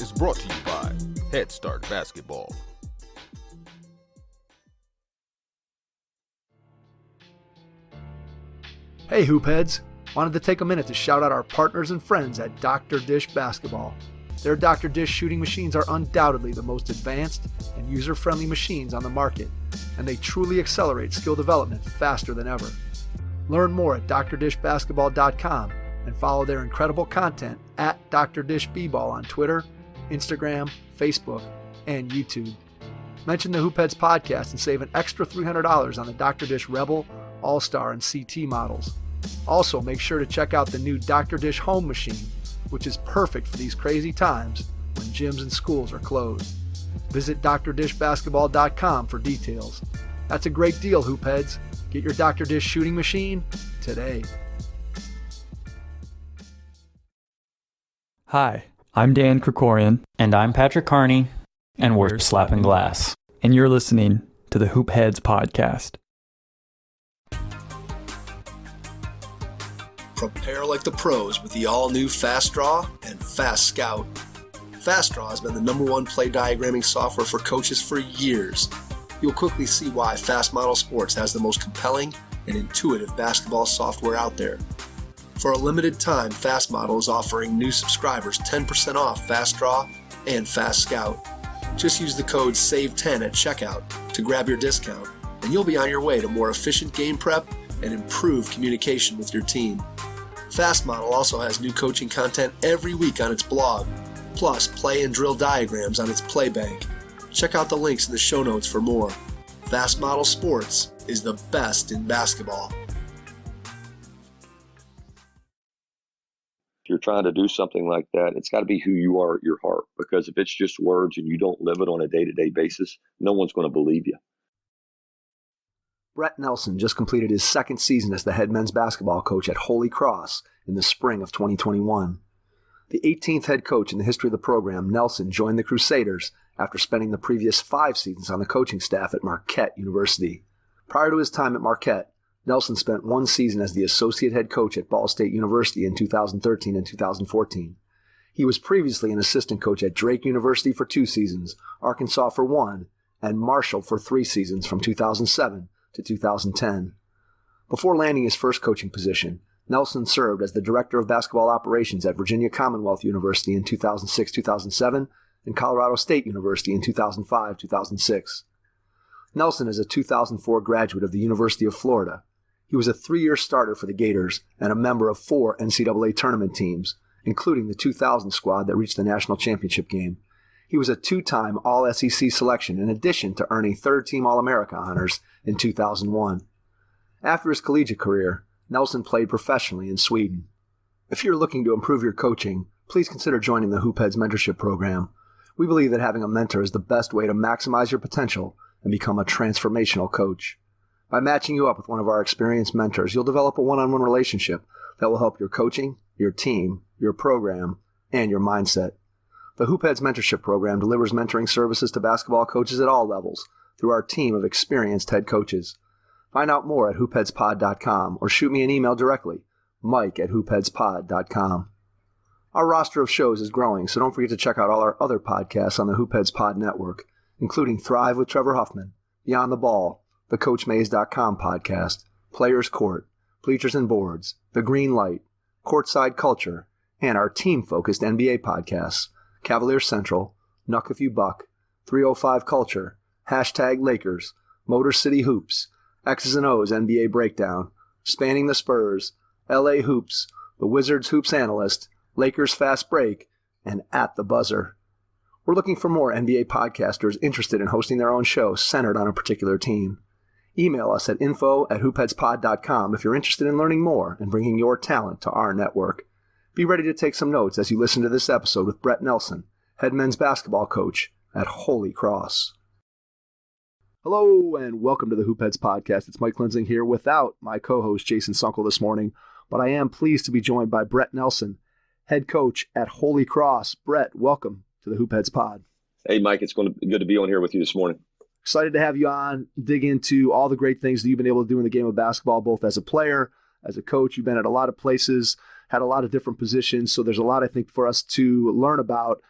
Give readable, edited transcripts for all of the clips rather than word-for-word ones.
is brought to you by Head Start Basketball. Hey Hoopheads! Wanted to take a minute to shout out our partners and friends at Dr. Dish Basketball. Their Dr. Dish shooting machines are undoubtedly the most advanced and user-friendly machines on the market, and they truly accelerate skill development faster than ever. Learn more at drdishbasketball.com and follow their incredible content at Dr. Dish B-Ball on Twitter, Instagram, Facebook, and YouTube. Mention the Hoopheads podcast and save an extra $300 on the Dr. Dish Rebel, All-Star, and CT models. Also, make sure to check out the new Dr. Dish Home Machine, which is perfect for these crazy times when gyms and schools are closed. Visit drdishbasketball.com for details. That's a great deal, Hoopheads. Get your Dr. Dish shooting machine today. Hi, I'm Dan Krikorian. And I'm Patrick Carney. And we're Slapping Glass. And you're listening to the Hoopheads podcast. Prepare like the pros with the all-new Fast Draw and Fast Scout. Fast Draw has been the #1 play diagramming software for coaches for years. You'll quickly see why Fast Model Sports has the most compelling and intuitive basketball software out there. For a limited time, Fast Model is offering new subscribers 10% off Fast Draw and Fast Scout. Just use the code SAVE10 at checkout to grab your discount, and you'll be on your way to more efficient game prep and improved communication with your team. Fast Model also has new coaching content every week on its blog, plus play and drill diagrams on its play bank. Check out the links in the show notes for more. Fast Model Sports is the best in basketball. If you're trying to do something like that, it's got to be who you are at your heart, because if it's just words and you don't live it on a day-to-day basis, no one's going to believe you. Brett Nelson just completed his second season as the head men's basketball coach at Holy Cross in the spring of 2021. The 18th head coach in the history of the program, Nelson joined the Crusaders after spending the previous 5 seasons on the coaching staff at Marquette University. Prior to his time at Marquette, Nelson spent 1 season as the associate head coach at Ball State University in 2013 and 2014. He was previously an assistant coach at Drake University for 2 seasons, Arkansas for 1, and Marshall for 3 seasons from 2007 to 2010. Before landing his first coaching position, Nelson served as the director of basketball operations at Virginia Commonwealth University in 2006-2007 and Colorado State University in 2005-2006. Nelson is a 2004 graduate of the University of Florida. He was a 3-year starter for the Gators and a member of 4 NCAA tournament teams, including the 2000 squad that reached the national championship game. He was a 2-time All-SEC selection in addition to earning 3rd-team All-America honors in 2001. After his collegiate career, Nelson played professionally in Sweden. If you're looking to improve your coaching, please consider joining the Hoopheads Mentorship Program. We believe that having a mentor is the best way to maximize your potential and become a transformational coach. By matching you up with one of our experienced mentors, you'll develop a one-on-one relationship that will help your coaching, your team, your program, and your mindset. The Hoopheads Mentorship Program delivers mentoring services to basketball coaches at all levels through our team of experienced head coaches. Find out more at hoopheadspod.com or shoot me an email directly, mike@hoopheadspod.com. Our roster of shows is growing, so don't forget to check out all our other podcasts on the Hoopheads Pod Network, including Thrive with Trevor Huffman, Beyond the Ball, the CoachMaze.com podcast, Players Court, Bleachers and Boards, The Green Light, Courtside Culture, and our team-focused NBA podcasts, Cavaliers Central, Nuck If You Buck, 305 Culture, #Lakers, Motor City Hoops, X's and O's NBA Breakdown, Spanning the Spurs, LA Hoops, The Wizards Hoops Analyst, Lakers Fast Break, and At the Buzzer. We're looking for more NBA podcasters interested in hosting their own show centered on a particular team. Email us at info@hoopheadspod.com if you're interested in learning more and bringing your talent to our network. Be ready to take some notes as you listen to this episode with Brett Nelson, head men's basketball coach at Holy Cross. Hello and welcome to the Hoopheads podcast. It's Mike Linsing here without my co-host Jason Sunkel this morning, but I am pleased to be joined by Brett Nelson, head coach at Holy Cross. Brett, welcome to the Hoopheads pod. Hey, Mike, it's going to be good to be on here with you this morning. Excited to have you on, dig into all the great things that you've been able to do in the game of basketball, both as a player, as a coach. You've been at a lot of places, had a lot of different positions, so there's a lot, I think, for us to learn about.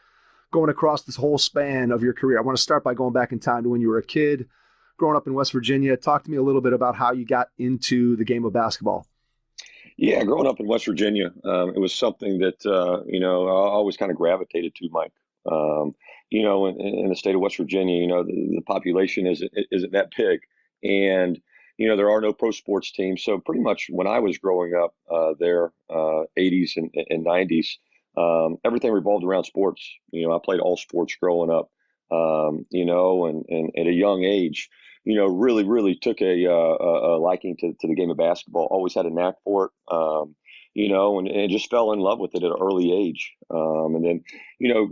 going across this whole span of your career. I want to start by going back in time to when you were a kid, growing up in West Virginia. Talk to me a little bit about how you got into the game of basketball. Yeah, growing up in West Virginia, it was something that, I always kind of gravitated to, Mike. In the state of West Virginia, the population isn't that big. And, there are no pro sports teams. So pretty much when I was growing up there, 80s and 90s, everything revolved around sports. I played all sports growing up, and at a young age, really, really took a liking to the game of basketball. Always had a knack for it, and just fell in love with it at an early age. And then,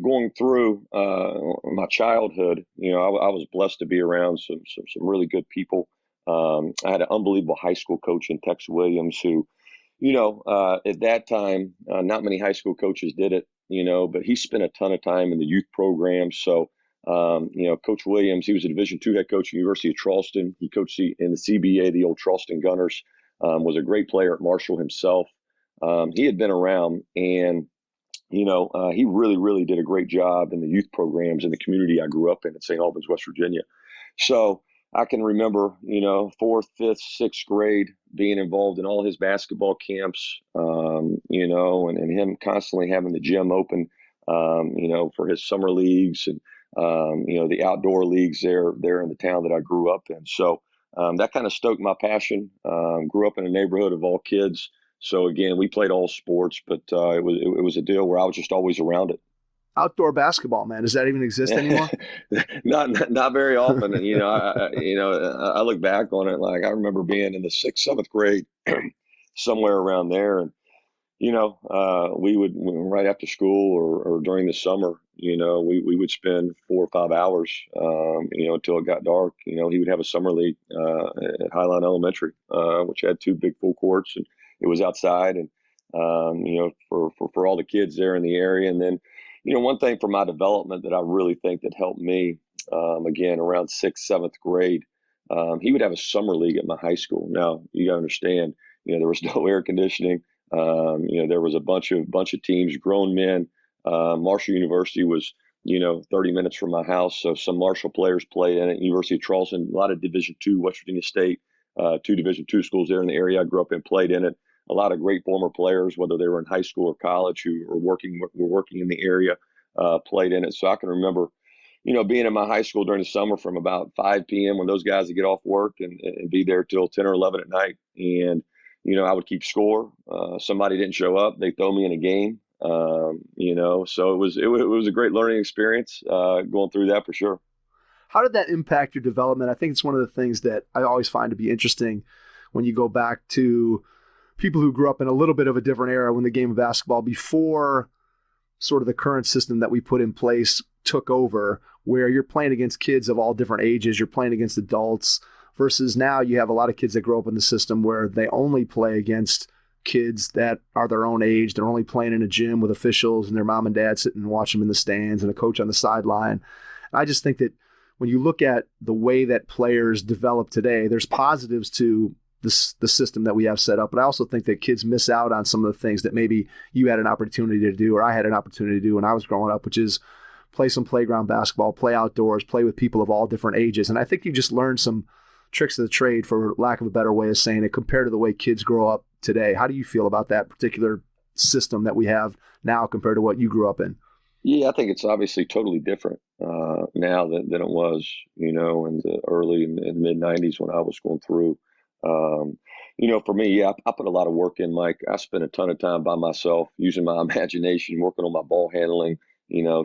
going through my childhood, I was blessed to be around some really good people. I had an unbelievable high school coach in Tex Williams who, at that time, not many high school coaches did it, but he spent a ton of time in the youth program. So, Coach Williams, he was a Division II head coach at the University of Charleston. He coached in the CBA, the old Charleston Gunners, was a great player at Marshall himself. He had been around and, he really, really did a great job in the youth programs in the community I grew up in St. Albans, West Virginia. So I can remember, 4th, 5th, 6th grade being involved in all his basketball camps, and him constantly having the gym open, for his summer leagues and, the outdoor leagues there in the town that I grew up in. So that kind of stoked my passion. Grew up in a neighborhood of all kids. So again, we played all sports, but it was a deal where I was just always around it. Outdoor basketball, man. Does that even exist anymore? not very often. And, I look back on it, like I remember being in the 6th, 7th grade, somewhere around there. And, we would, right after school or during the summer, we would spend 4 or 5 hours, until it got dark. He would have a summer league at Highline Elementary, which had 2 big full courts, and it was outside and, for all the kids there in the area. And then, one thing for my development that I really think that helped me, again, around 6th, 7th grade, he would have a summer league at my high school. Now, you got to understand, there was no air conditioning. There was a bunch of teams, grown men. Marshall University was, 30 minutes from my house. So some Marshall players played in it. University of Charleston, a lot of Division II, West Virginia State, 2 Division II schools there in the area I grew up in played in it. A lot of great former players, whether they were in high school or college, who were working in the area, played in it. So I can remember, being in my high school during the summer from about 5 p.m. when those guys would get off work and be there till 10 or 11 at night. And, I would keep score. Somebody didn't show up, they throw me in a game. So it was a great learning experience going through that for sure. How did that impact your development? I think it's one of the things that I always find to be interesting when you go back to people who grew up in a little bit of a different era when the game of basketball, before sort of the current system that we put in place, took over, where you're playing against kids of all different ages, you're playing against adults, versus now you have a lot of kids that grow up in the system where they only play against kids that are their own age. They're only playing in a gym with officials and their mom and dad sitting and watch them in the stands and a coach on the sideline. I just think that when you look at the way that players develop today, there's positives to the system that we have set up. But I also think that kids miss out on some of the things that maybe you had an opportunity to do, or I had an opportunity to do when I was growing up, which is play some playground basketball, play outdoors, play with people of all different ages. And I think you just learned some tricks of the trade, for lack of a better way of saying it, compared to the way kids grow up today. How do you feel about that particular system that we have now compared to what you grew up in? Yeah, I think it's obviously totally different now than it was, in the early and mid 90s when I was going through. For me, yeah, I put a lot of work in, Mike. I spent a ton of time by myself, using my imagination, working on my ball handling,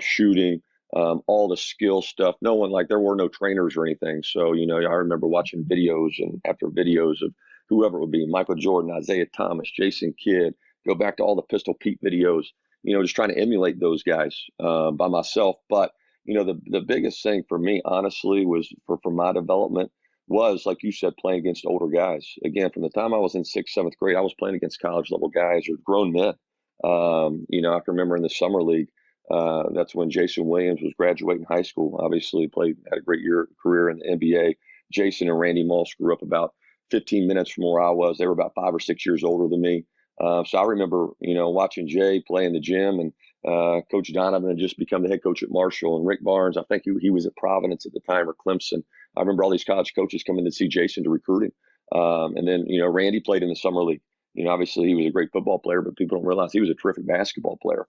shooting, all the skill stuff. There were no trainers or anything. So, I remember watching videos and after videos of whoever it would be, Michael Jordan, Isaiah Thomas, Jason Kidd, go back to all the Pistol Pete videos, just trying to emulate those guys by myself. But, the biggest thing for me, honestly, was for my development was, like you said, playing against older guys. Again, from the time I was in 6th, 7th grade, I was playing against college level guys or grown men. I can remember in the summer league, that's when Jason Williams was graduating high school. Obviously had a great career in the NBA. Jason and Randy Moss grew up about 15 minutes from where I was. They were about 5 or 6 years older than me. So I remember, watching Jay play in the gym and Coach Donovan had just become the head coach at Marshall, and Rick Barnes, I think he was at Providence at the time, or Clemson. I remember all these college coaches coming to see Jason to recruit him. And then, Randy played in the summer league. Obviously he was a great football player, but people don't realize he was a terrific basketball player.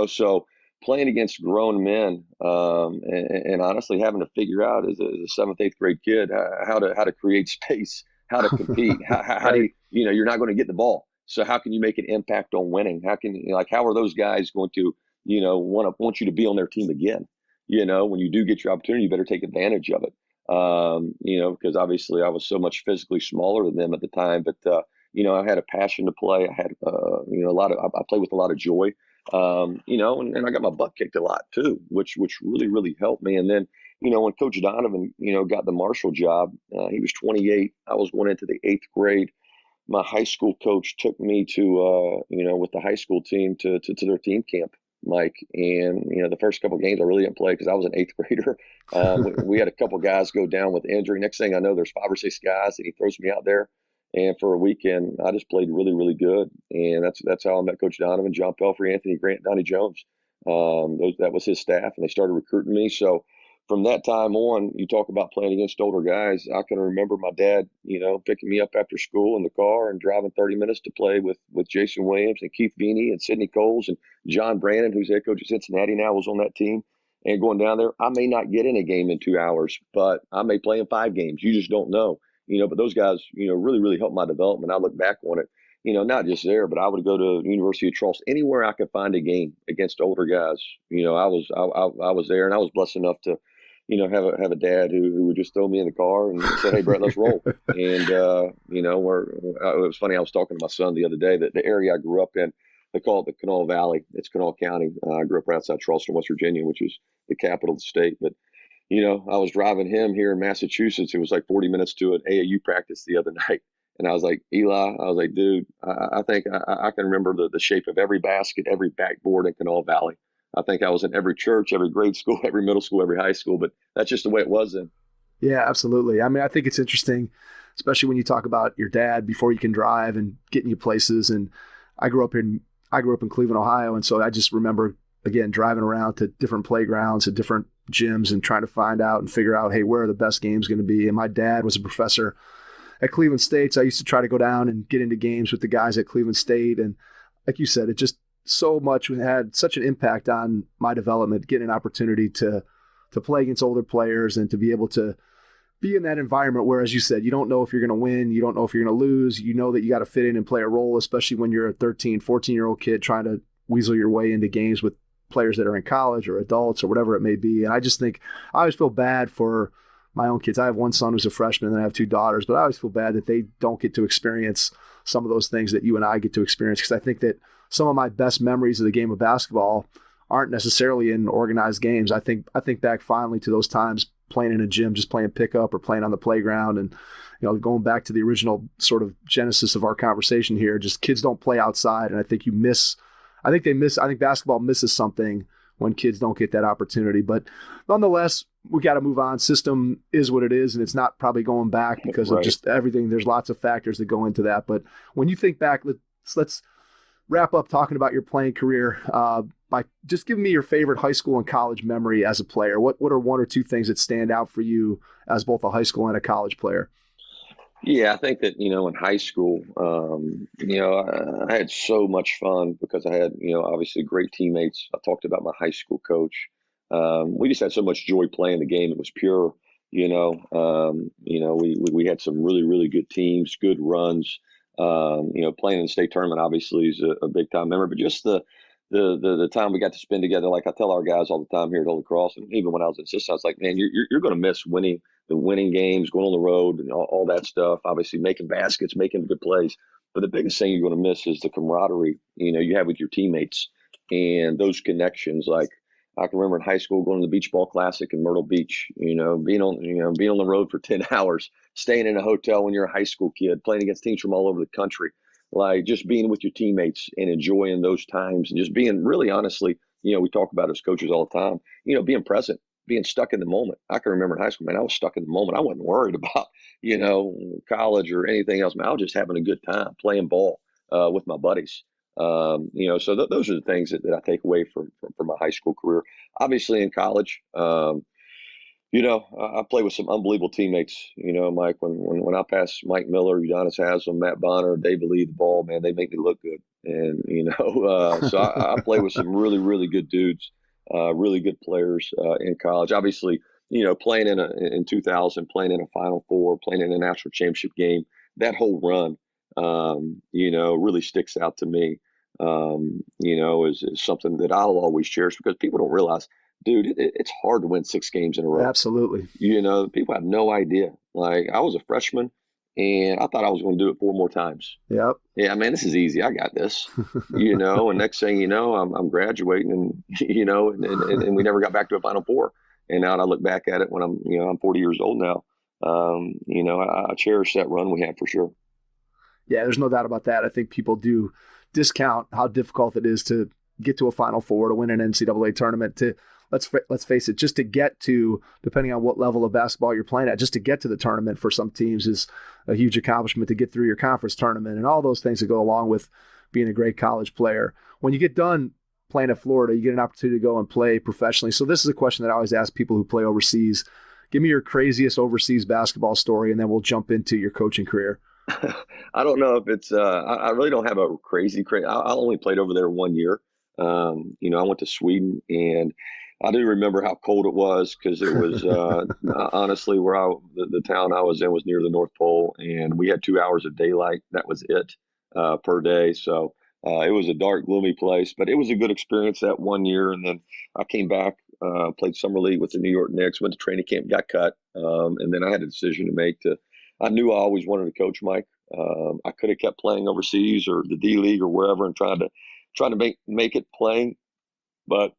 So playing against grown men, and honestly having to figure out as a seventh, eighth grade kid how to create space, how to compete, how do you, you're not going to get the ball. So how can you make an impact on winning? How are those guys going to, want you to be on their team again? When you do get your opportunity, you better take advantage of it. Because obviously I was so much physically smaller than them at the time, but, I had a passion to play. I had, I played with a lot of joy, and I got my butt kicked a lot too, which really, really helped me. And then, when Coach Donovan, got the Marshall job, he was 28. I was going into the 8th grade. My high school coach took me to, with the high school team to their team camp, Mike. And, the first couple of games I really didn't play because I was an 8th grader. We had a couple guys go down with injury. Next thing I know, there's 5 or 6 guys, and he throws me out there. And for a weekend, I just played really, really good. And that's how I met Coach Donovan, John Pelfrey, Anthony Grant, Donnie Jones. That was his staff, and they started recruiting me. So from that time on, you talk about playing against older guys. I can remember my dad, picking me up after school in the car and driving 30 minutes to play with Jason Williams and Keith Veeney and Sidney Coles and John Brandon, who's head coach at Cincinnati now, was on that team. And going down there, I may not get in a game in 2 hours, but I may play in 5 games. You just don't know. But those guys, really, really helped my development. I look back on it, not just there, but I would go to University of Charleston, anywhere I could find a game against older guys. I was there, and I was blessed enough to, have a dad who would just throw me in the car and say, "Hey, Brett, let's roll." And it was funny. I was talking to my son the other day that the area I grew up in, they call it the Kanawha Valley. It's Kanawha County. I grew up right outside Charleston, West Virginia, which is the capital of the state. But I was driving him here in Massachusetts. It was like 40 minutes to an AAU practice the other night. And I was like, Eli, dude, I think I can remember the shape of every basket, every backboard in Kanawha Valley. I think I was in every church, every grade school, every middle school, every high school, but that's just the way it was then. Yeah, absolutely. I mean, I think it's interesting, especially when you talk about your dad before you can drive and getting you places. And I grew up in Cleveland, Ohio. And so I just remember, again, driving around to different playgrounds and different gyms and trying to find out and figure out, hey, where are the best games going to be? And my dad was a professor at Cleveland State, so I used to try to go down and get into games with the guys at Cleveland State. And like you said, it just so much had such an impact on my development, getting an opportunity to play against older players and to be able to be in that environment where, as you said, you don't know if you're going to win, you don't know if you're going to lose, you know that you got to fit in and play a role, especially when you're a 13, 14-year-old kid trying to weasel your way into games with players that are in college or adults or whatever it may be. And I just think I always feel bad for my own kids. I have one son who's a freshman and I have 2 daughters, but I always feel bad that they don't get to experience some of those things that you and I get to experience, because I think that some of my best memories of the game of basketball aren't necessarily in organized games. I think back finally to those times playing in a gym, just playing pickup or playing on the playground. And, going back to the original sort of genesis of our conversation here, just kids don't play outside. And I think I think basketball misses something when kids don't get that opportunity. But nonetheless, we got to move on. System is what it is, and it's not probably going back because of just everything. There's lots of factors that go into that. But when you think back, let's wrap up talking about your playing career by just giving me your favorite high school and college memory as a player. What are 1 or 2 things that stand out for you as both a high school and a college player? Yeah, I think that, in high school, I had so much fun because I had, obviously great teammates. I talked about my high school coach. We just had so much joy playing the game. It was pure, we had some really, really good teams, good runs. Playing in the state tournament obviously is a big time memory, but just the time we got to spend together, like I tell our guys all the time here at Holy Cross, and even when I was in assistant, I was like, man, you're going to miss winning games, going on the road and all that stuff, obviously making baskets, making good plays. But the biggest thing you're going to miss is the camaraderie, you have with your teammates and those connections. Like I can remember in high school going to the Beach Ball Classic in Myrtle Beach, being on the road for 10 hours, staying in a hotel when you're a high school kid, playing against teams from all over the country, like just being with your teammates and enjoying those times and just being really honestly, we talk about as coaches all the time, being present, being stuck in the moment. I can remember in high school, man, I was stuck in the moment. I wasn't worried about, college or anything else. Man, I was just having a good time playing ball with my buddies. So those are the things that I take away from my high school career. Obviously in college, I play with some unbelievable teammates. Mike, when I pass Mike Miller, Udonis Haslam, Matt Bonner, Dave Lee the ball, man, they make me look good. And, so I play with some really, really good dudes, really good players in college. Obviously, playing in 2000, playing in a Final Four, playing in a national championship game, that whole run, really sticks out to me, is something that I'll always cherish because people don't realize, dude, it's hard to win 6 games in a row. Absolutely. People have no idea. Like, I was a freshman and I thought I was going to do it 4 more times. Yep. Yeah, man, this is easy. I got this, and next thing you know, I'm graduating and, and we never got back to a Final Four. And now I look back at it when I'm 40 years old now. I cherish that run we had for sure. Yeah, there's no doubt about that. I think people do discount how difficult it is to get to a Final Four, to win an NCAA tournament, to let's face it, just to get to, depending on what level of basketball you're playing at, just to get to the tournament for some teams is a huge accomplishment, to get through your conference tournament and all those things that go along with being a great college player. When you get done playing at Florida, you get an opportunity to go and play professionally. So this is a question that I always ask people who play overseas. Give me your craziest overseas basketball story, and then we'll jump into your coaching career. I don't know if it's, I really don't have a crazy. I only played over there 1 year. I went to Sweden, and I do remember how cold it was because it was honestly where the town I was in was near the North Pole, and we had 2 hours of daylight. That was it per day. So it was a dark, gloomy place, but it was a good experience that 1 year. And then I came back, played summer league with the New York Knicks, went to training camp, got cut, and then I had a decision to make. I knew I always wanted to coach, Mike. I could have kept playing overseas or the D League or wherever and trying to make it playing, but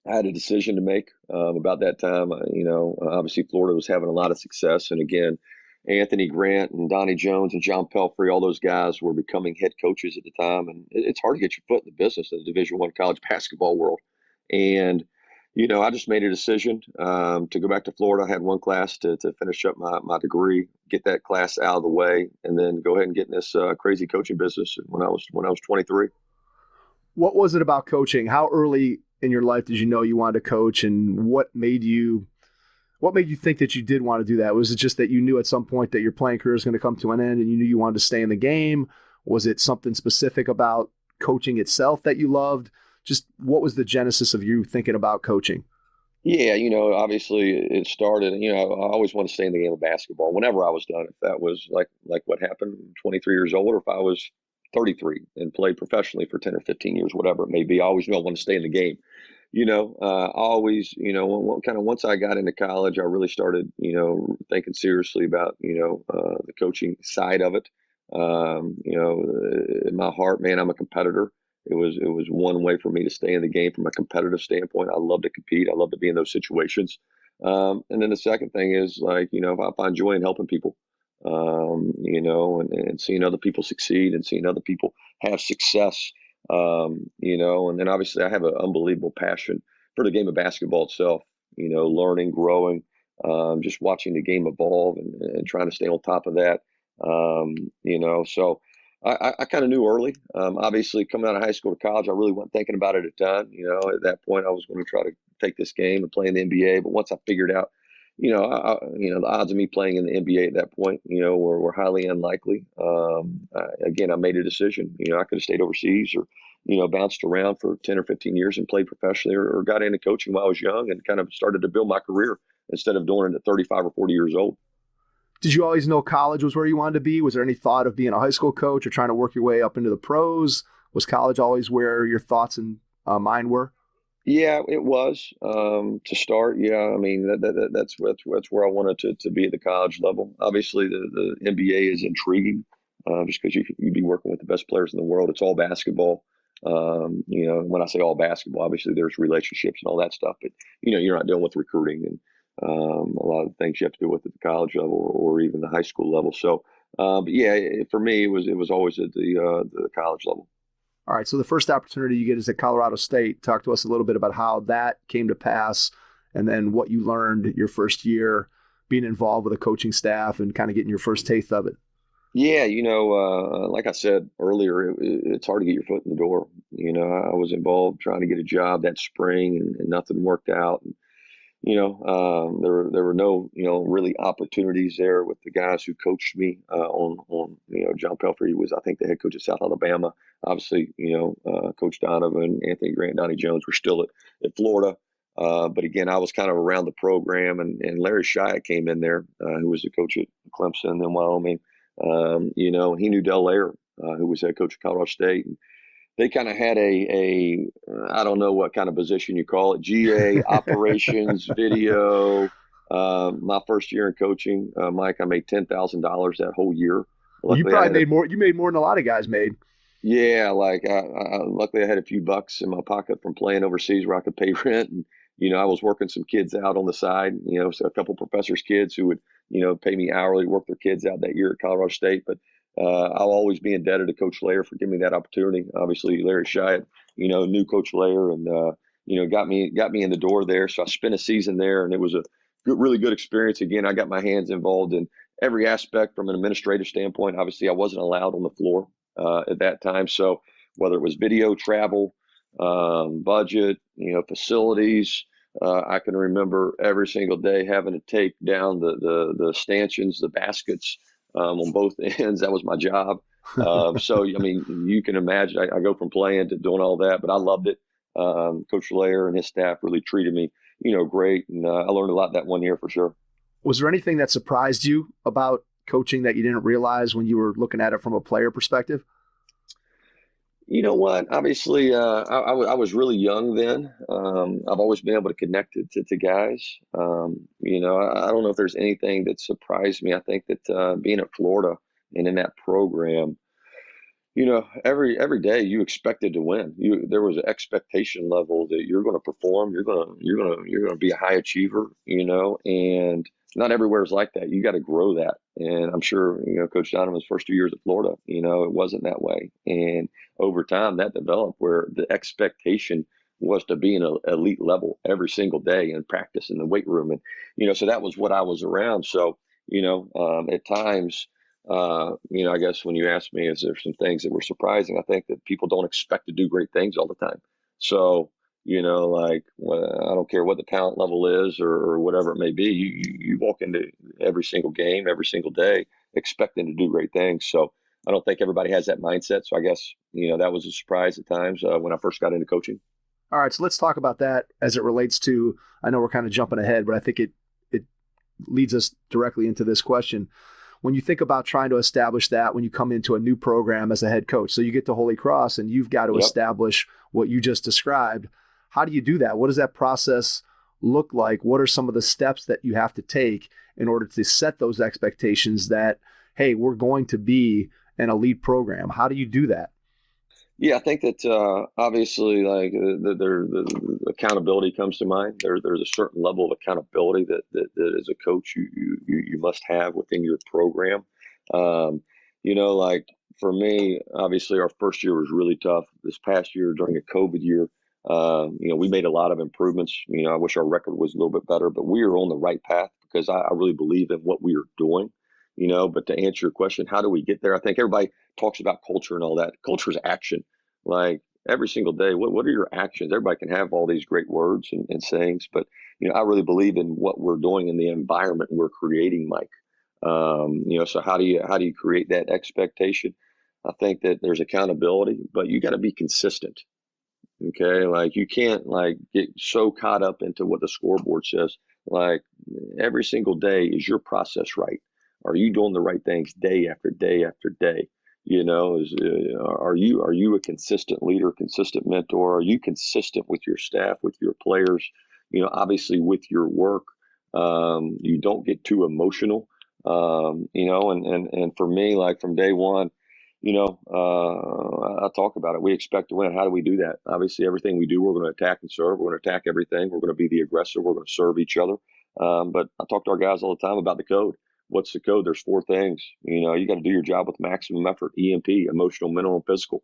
I had a decision to make about that time. Obviously Florida was having a lot of success, and again, Anthony Grant and Donnie Jones and John Pelfrey, all those guys were becoming head coaches at the time, and it's hard to get your foot in the business of the Division I college basketball world. And I just made a decision to go back to Florida. I had one class to finish up my degree, get that class out of the way, and then go ahead and get in this crazy coaching business when I was 23. What was it about coaching? How early in your life did you know you wanted to coach, and what made you think that you did want to do that? Was it just that you knew at some point that your playing career was going to come to an end and you knew you wanted to stay in the game? Was it something specific about coaching itself that you loved? Just what was the genesis of you thinking about coaching? Yeah, obviously it started, I always wanted to stay in the game of basketball whenever I was done. If that was like what happened, 23 years old, or if I was 33 and played professionally for 10 or 15 years, whatever it may be, I always knew I wanted to stay in the game. Once I got into college, I really started, thinking seriously about, the coaching side of it. In my heart, man, I'm a competitor. It was one way for me to stay in the game from a competitive standpoint. I love to compete. I love to be in those situations. And then the second thing is if I find joy in helping people, and seeing other people succeed and seeing other people have success, and then obviously I have an unbelievable passion for the game of basketball itself, learning, growing, just watching the game evolve and trying to stay on top of that. So I kind of knew early. Obviously, coming out of high school to college, I really wasn't thinking about it a ton. At that point, I was going to try to take this game and play in the NBA. But once I figured out, the odds of me playing in the NBA at that point, were highly unlikely. Again, I made a decision. I could have stayed overseas or, bounced around for 10 or 15 years and played professionally or got into coaching while I was young and kind of started to build my career instead of doing it at 35 or 40 years old. Did you always know college was where you wanted to be? Was there any thought of being a high school coach or trying to work your way up into the pros? Was college always where your thoughts and mind were? Yeah, it was to start. Yeah, I mean that's where I wanted to be at the college level. Obviously, the NBA is intriguing just because you'd be working with the best players in the world. It's all basketball. When I say all basketball, obviously there's relationships and all that stuff, but you're not dealing with recruiting and a lot of the things you have to do with at the college level or even the high school level. So, but yeah, for me, it was always at the college level. All right. So the first opportunity you get is at Colorado State. Talk to us a little bit about how that came to pass and then what you learned your first year being involved with a coaching staff and kind of getting your first taste of it. Yeah, like I said earlier, it's hard to get your foot in the door. I was involved trying to get a job that spring, and nothing worked out. There were no, really opportunities there with the guys who coached me on John Pelfrey was, I think, the head coach of South Alabama. Obviously, Coach Donovan, Anthony Grant, Donnie Jones were still at Florida. But again, I was kind of around the program, and Larry Shyatt came in there, who was the coach at Clemson and Wyoming. He knew Del Air, who was head coach of Colorado State. And they kind of had I don't know what kind of position you call it, GA, operations, video. My first year in coaching, Mike, I made $10,000 that whole year. Well, you probably made more. You made more than a lot of guys made. Yeah, like luckily I had a few bucks in my pocket from playing overseas where I could pay rent, and I was working some kids out on the side. So a couple professors' kids who would pay me hourly, work their kids out that year at Colorado State. But I'll always be indebted to Coach Lair for giving me that opportunity. Obviously, Larry Shyatt, knew Coach Lair and got me in the door there. So I spent a season there, and it was a really good experience. Again, I got my hands involved in every aspect from an administrative standpoint. Obviously, I wasn't allowed on the floor at that time. So whether it was video, travel, budget, facilities, I can remember every single day having to take down the stanchions, the baskets on both ends. That was my job. So, you can imagine, I go from playing to doing all that, but I loved it. Coach Lair and his staff really treated me, great. And I learned a lot that one year for sure. Was there anything that surprised you about coaching that you didn't realize when you were looking at it from a player perspective? You know what? Obviously, I was really young then. I've always been able to connect to guys. I don't know if there's anything that surprised me. I think that being at Florida and in that program, every day you expected to win. There was an expectation level that you're going to perform. You're going to be a high achiever. And not everywhere is like that. You got to grow that. And I'm sure, Coach Donovan's first 2 years at Florida, it wasn't that way. And over time that developed where the expectation was to be an elite level every single day and practice in the weight room. And, so that was what I was around. So, at times, I guess when you ask me, is there some things that were surprising? I think that people don't expect to do great things all the time. So, I don't care what the talent level is or whatever it may be. You walk into every single game, every single day, expecting to do great things. So I don't think everybody has that mindset. So I guess, that was a surprise at times when I first got into coaching. All right. So let's talk about that as it relates to, I know we're kind of jumping ahead, but I think it leads us directly into this question. When you think about trying to establish that when you come into a new program as a head coach, so you get to Holy Cross and you've got to establish what you just described. How do you do that? What does that process look like? What are some of the steps that you have to take in order to set those expectations that, hey, we're going to be an elite program? How do you do that? Yeah, I think that obviously, like the accountability comes to mind. There's a certain level of accountability that as a coach you must have within your program. Like for me, obviously our first year was really tough. This past year during a COVID year, we made a lot of improvements. I wish our record was a little bit better, but we are on the right path because I really believe in what we are doing. But to answer your question, how do we get there? I think everybody talks about culture and all that. Culture is action. Like every single day, what are your actions? Everybody can have all these great words and sayings, but I really believe in what we're doing in the environment we're creating, Mike. So how do you create that expectation? I think that there's accountability, but you got to be consistent. Okay, like you can't get so caught up into what the scoreboard says. Like every single day, is your process right? Are you doing the right things day after day after day? Are you a consistent leader, consistent mentor? Are you consistent with your staff, with your players? Obviously with your work, you don't get too emotional. And for me, like from day one, I talk about it. We expect to win. How do we do that? Obviously, everything we do, we're going to attack and serve. We're going to attack everything. We're going to be the aggressor. We're going to serve each other. But I talk to our guys all the time about the code. What's the code? There's 4 things. You got to do your job with maximum effort, EMP, emotional, mental, and physical.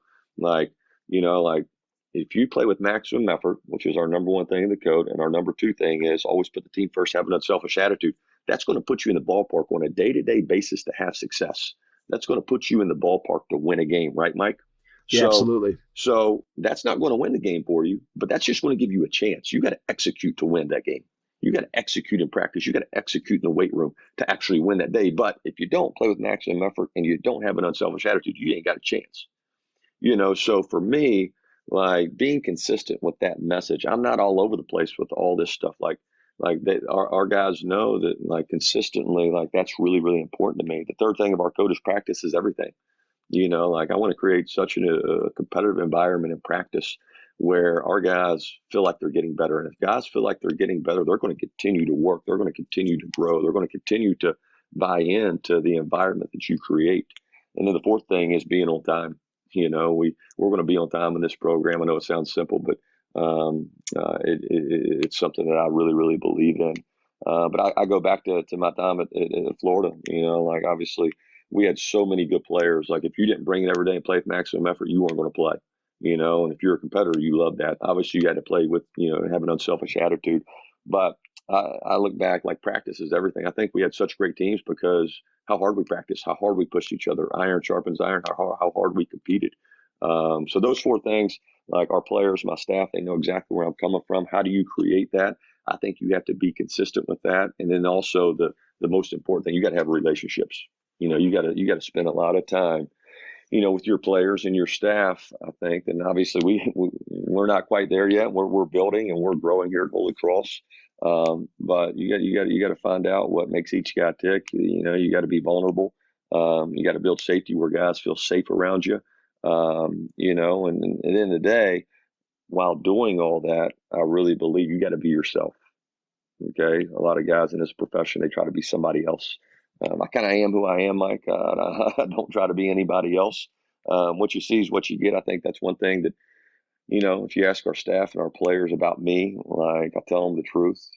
If you play with maximum effort, which is our number 1 thing in the code, and our number 2 thing is always put the team first, have an unselfish attitude. That's going to put you in the ballpark on a day-to-day basis to have success. that's going to put you in the ballpark to win a game, right, Mike? Yeah, absolutely. So that's not going to win the game for you, but that's just going to give you a chance. You got to execute to win that game. You got to execute in practice. You got to execute in the weight room to actually win that day. But if you don't play with maximum effort and you don't have an unselfish attitude, you ain't got a chance. So for me, like being consistent with that message, I'm not all over the place with all this stuff. Like our guys know that like consistently, like that's really, really important to me. The third thing of our code is practice is everything. Like I want to create such a competitive environment in practice where our guys feel like they're getting better. And if guys feel like they're getting better, they're going to continue to work. They're going to continue to grow. They're going to continue to buy into the environment that you create. And then the fourth thing is being on time. We're going to be on time in this program. I know it sounds simple, but it's something that I really, really believe in. But I go back to my time at Florida. Like obviously we had so many good players. Like if you didn't bring it every day and play with maximum effort, you weren't going to play. And if you're a competitor, you love that. Obviously, you got to play with, have an unselfish attitude. But I look back, like practice is everything. I think we had such great teams because how hard we practiced, how hard we pushed each other. Iron sharpens iron, how hard we competed. So those four things, like our players, my staff, they know exactly where I'm coming from. How do you create that? I think you have to be consistent with that. And then also the most important thing, you got to have relationships. You got to spend a lot of time with your players and your staff, I think. And obviously we're not quite there yet. We're building and we're growing here at Holy Cross. But you got to find out what makes each guy tick. You got to be vulnerable. You got to build safety where guys feel safe around you. And at the end of the day, while doing all that, I really believe you got to be yourself. Okay. A lot of guys in this profession, they try to be somebody else. I kind of am who I am, Mike. I don't try to be anybody else. What you see is what you get. I think that's one thing that, if you ask our staff and our players about me, like I tell them the truth.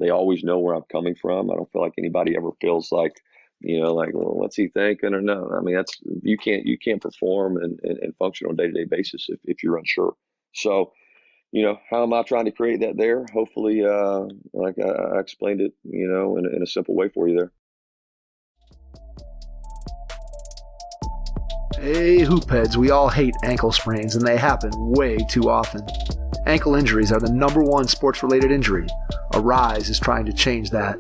They always know where I'm coming from. I don't feel like anybody ever feels like, well, what's he thinking or no? I mean, you can't perform and function on a day-to-day basis if you're unsure. So, how am I trying to create that there? Hopefully, like I explained it, in a simple way for you there. Hey, hoopheads, we all hate ankle sprains, and they happen way too often. Ankle injuries are the #1 sports-related injury. Arise is trying to change that.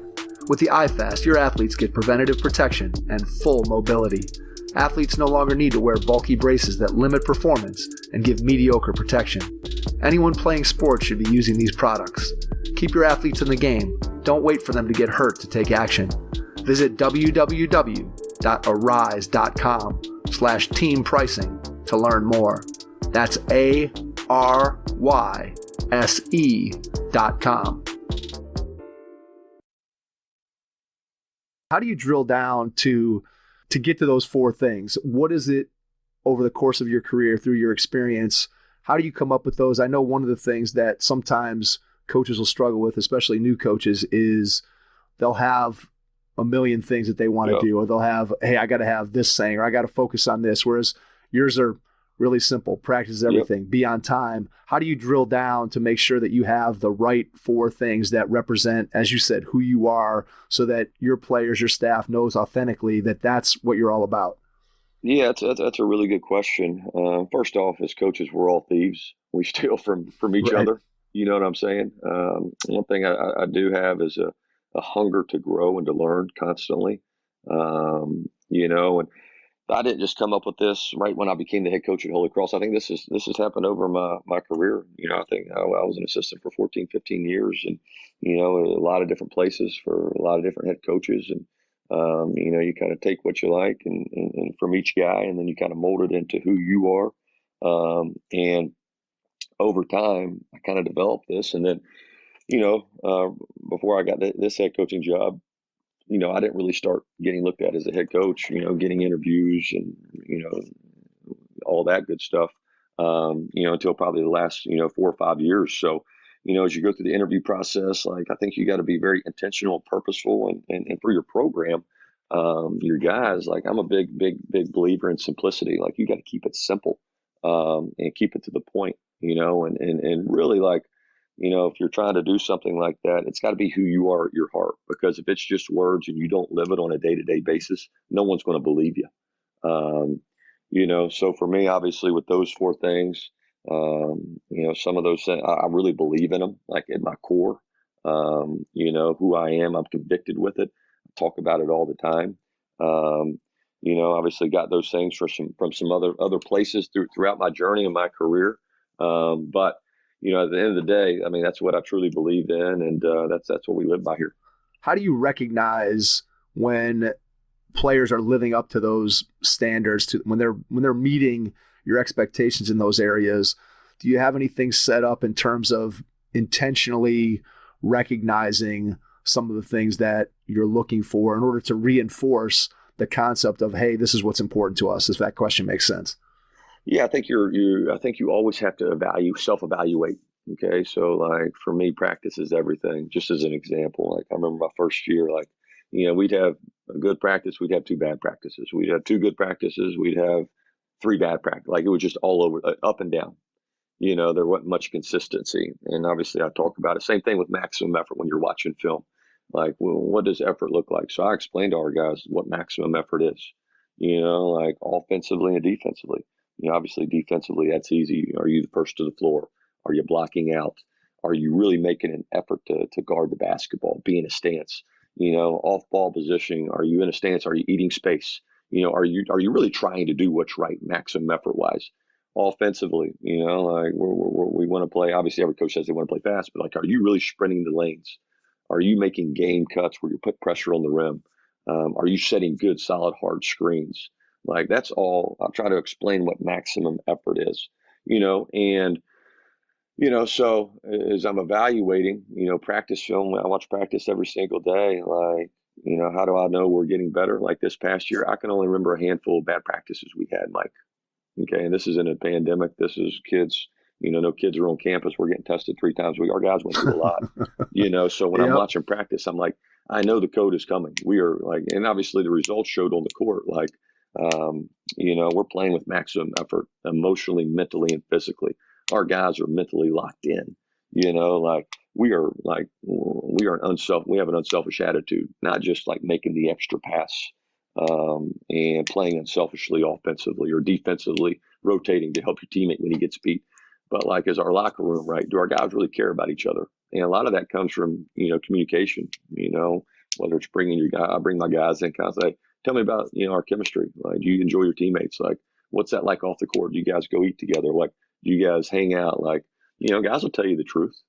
With the iFast, your athletes get preventative protection and full mobility. Athletes no longer need to wear bulky braces that limit performance and give mediocre protection. Anyone playing sports should be using these products. Keep your athletes in the game. Don't wait for them to get hurt to take action. Visit www.arise.com/team pricing to learn more. That's ARYSE.com. How do you drill down to get to those four things? What is it over the course of your career through your experience? How do you come up with those? I know one of the things that sometimes coaches will struggle with, especially new coaches, is they'll have a million things that they want to do, or they'll have, hey, I got to have this saying, or I got to focus on this. Whereas yours are really simple. Practice everything. Be on time. How do you drill down to make sure that you have the right four things that represent, as you said, who you are, so that your players, your staff knows authentically that that's what you're all about? Yeah, that's a really good question. First off, as coaches, we're all thieves. We steal from each other. You know what I'm saying? One thing I do have is a hunger to grow and to learn constantly. And I didn't just come up with this right when I became the head coach at Holy Cross. I think this has happened over my career. I think I was an assistant for 14, 15 years, and a lot of different places for a lot of different head coaches. And you kind of take what you like and from each guy, and then you kind of mold it into who you are. And over time, I kind of developed this. And then, before I got this head coaching job, I didn't really start getting looked at as a head coach, getting interviews and, all that good stuff, until probably the last, 4 or 5 years. So, as you go through the interview process, like I think you got to be very intentional and purposeful and for your program, your guys, like I'm a big believer in simplicity. Like you got to keep it simple, and keep it to the point, and really like if you're trying to do something like that, it's got to be who you are at your heart, because if it's just words and you don't live it on a day-to-day basis, no one's going to believe you. So for me, obviously with those four things, some of those things, I really believe in them, like at my core. Who I am, I'm convicted with it. I talk about it all the time. Obviously got those things from some other places throughout my journey and my career. But at the end of the day, I mean, that's what I truly believe in, and that's what we live by here. How do you recognize when players are living up to those standards, when they're meeting your expectations in those areas? Do you have anything set up in terms of intentionally recognizing some of the things that you're looking for in order to reinforce the concept of, hey, this is what's important to us, if that question makes sense? Yeah, I think I think you always have to self-evaluate. Okay. So like for me, practice is everything. Just as an example, like I remember my first year, we'd have a good practice, we'd have two bad practices. We'd have two good practices, we'd have three bad practices. Like it was just all over, up and down. There wasn't much consistency. And obviously I talk about it. Same thing with maximum effort when you're watching film. Like, well, what does effort look like? So I explained to our guys what maximum effort is, like offensively and defensively. Obviously defensively, that's easy. Are you the first to the floor? Are you blocking out? Are you really making an effort to guard the basketball, be in a stance? Off ball positioning. Are you in a stance? Are you eating space? Are you really trying to do what's right, maximum effort wise? Offensively, like we want to play. Obviously, every coach says they want to play fast, but like, are you really sprinting the lanes? Are you making game cuts where you put pressure on the rim? Are you setting good, solid, hard screens? Like that's all. I'll try to explain what maximum effort is. So as I'm evaluating, practice film, I watch practice every single day. Like, how do I know we're getting better? Like this past year, I can only remember a handful of bad practices we had, Mike. Okay. And this is in a pandemic. This is kids, no kids are on campus. We're getting tested 3 times a week. Our guys went through a lot, so when I'm watching practice, I'm like, I know the code is coming. We are like, and obviously the results showed on the court, like, we're playing with maximum effort emotionally, mentally, and physically. Our guys are mentally locked in, like we have an unselfish attitude, not just like making the extra pass, and playing unselfishly offensively or defensively, rotating to help your teammate when he gets beat. But like, as our locker room, right? Do our guys really care about each other? And a lot of that comes from, communication, whether it's I bring my guys in, kind of say, tell me about, our chemistry. Like, do you enjoy your teammates? Like, what's that like off the court? Do you guys go eat together? Like, do you guys hang out? Like, guys will tell you the truth.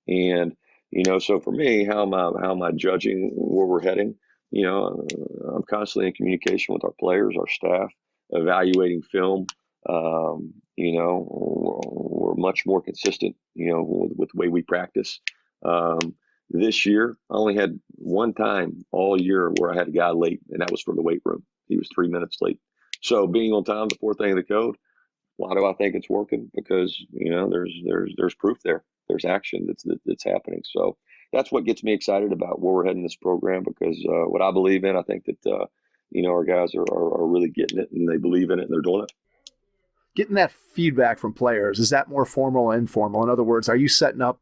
And, so for me, how am I judging where we're heading? I'm constantly in communication with our players, our staff, evaluating film. We're much more consistent, with the way we practice. This year, I only had one time all year where I had a guy late, and that was from the weight room. He was 3 minutes late. So being on time, the fourth thing of the code. Why do I think it's working? Because there's proof there. There's action that's happening. So that's what gets me excited about where we're heading this program. Because what I believe in, I think that our guys are really getting it, and they believe in it, and they're doing it. Getting that feedback from players, is that more formal or informal? In other words, are you setting up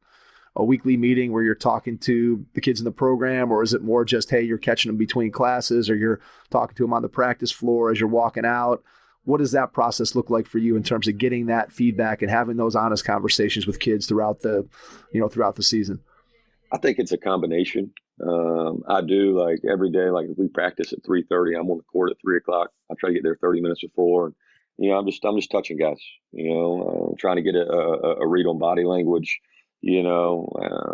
a weekly meeting where you're talking to the kids in the program, or is it more just, hey, you're catching them between classes, or you're talking to them on the practice floor as you're walking out? What does that process look like for you in terms of getting that feedback and having those honest conversations with kids throughout the season? I think it's a combination. I do, like, every day, like if we practice at 3:30, I'm on the court at 3:00. I try to get there 30 minutes before. And, I'm just touching guys, trying to get a read on body language. I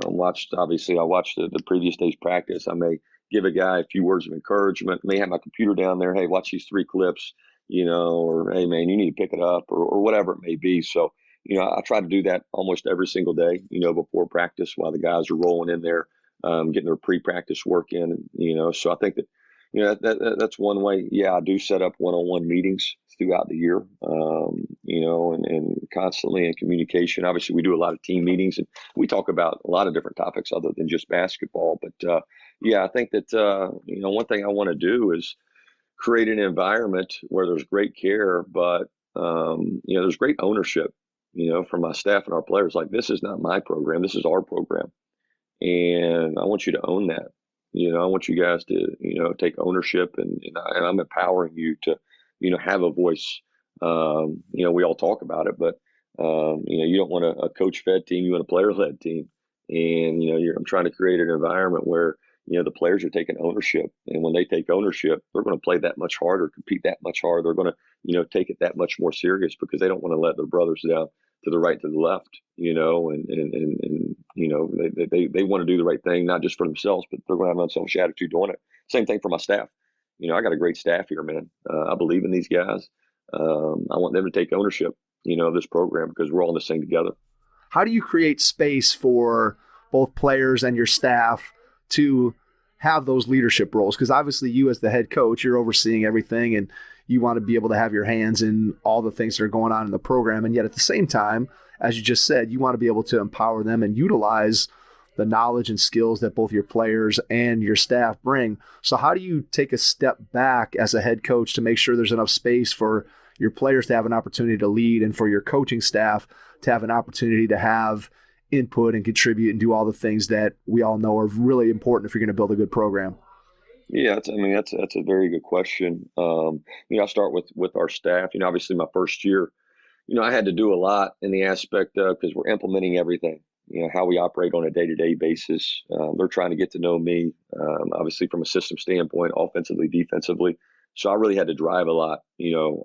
watched the previous day's practice. I may give a guy a few words of encouragement, may have my computer down there. Hey, watch these 3 clips, or hey man, you need to pick it up, or whatever it may be. So, I try to do that almost every single day, before practice while the guys are rolling in there, getting their pre-practice work in, so I think that, that's one way. Yeah, I do set up one-on-one meetings throughout the year, and constantly in communication. Obviously, we do a lot of team meetings, and we talk about a lot of different topics other than just basketball. But I think that, one thing I want to do is create an environment where there's great care, but, there's great ownership. from my staff and our players, like, this is not my program. This is our program. And I want you to own that. I want you guys to, take ownership, and I'm empowering you to, have a voice. We all talk about it, but, you don't want a coach-fed team. You want a player-led team. And, I'm trying to create an environment where, the players are taking ownership. And when they take ownership, they're going to play that much harder, compete that much harder. They're going to, take it that much more serious, because they don't want to let their brothers down to the right, to the left, and they want to do the right thing, not just for themselves, but they're going to have an unselfish attitude doing it. Same thing for my staff. I got a great staff here, man. I believe in these guys. I want them to take ownership, of this program, because we're all in this thing together. How do you create space for both players and your staff to have those leadership roles? Because obviously you, as the head coach, you're overseeing everything, and you want to be able to have your hands in all the things that are going on in the program. And yet at the same time, as you just said, you want to be able to empower them and utilize the knowledge and skills that both your players and your staff bring. So how do you take a step back as a head coach to make sure there's enough space for your players to have an opportunity to lead, and for your coaching staff to have an opportunity to have input and contribute and do all the things that we all know are really important if you're going to build a good program? Yeah, that's a very good question. I start with our staff. Obviously my first year, I had to do a lot in the aspect of, because we're implementing everything, how we operate on a day-to-day basis. They're trying to get to know me, obviously from a system standpoint, offensively, defensively. So I really had to drive a lot,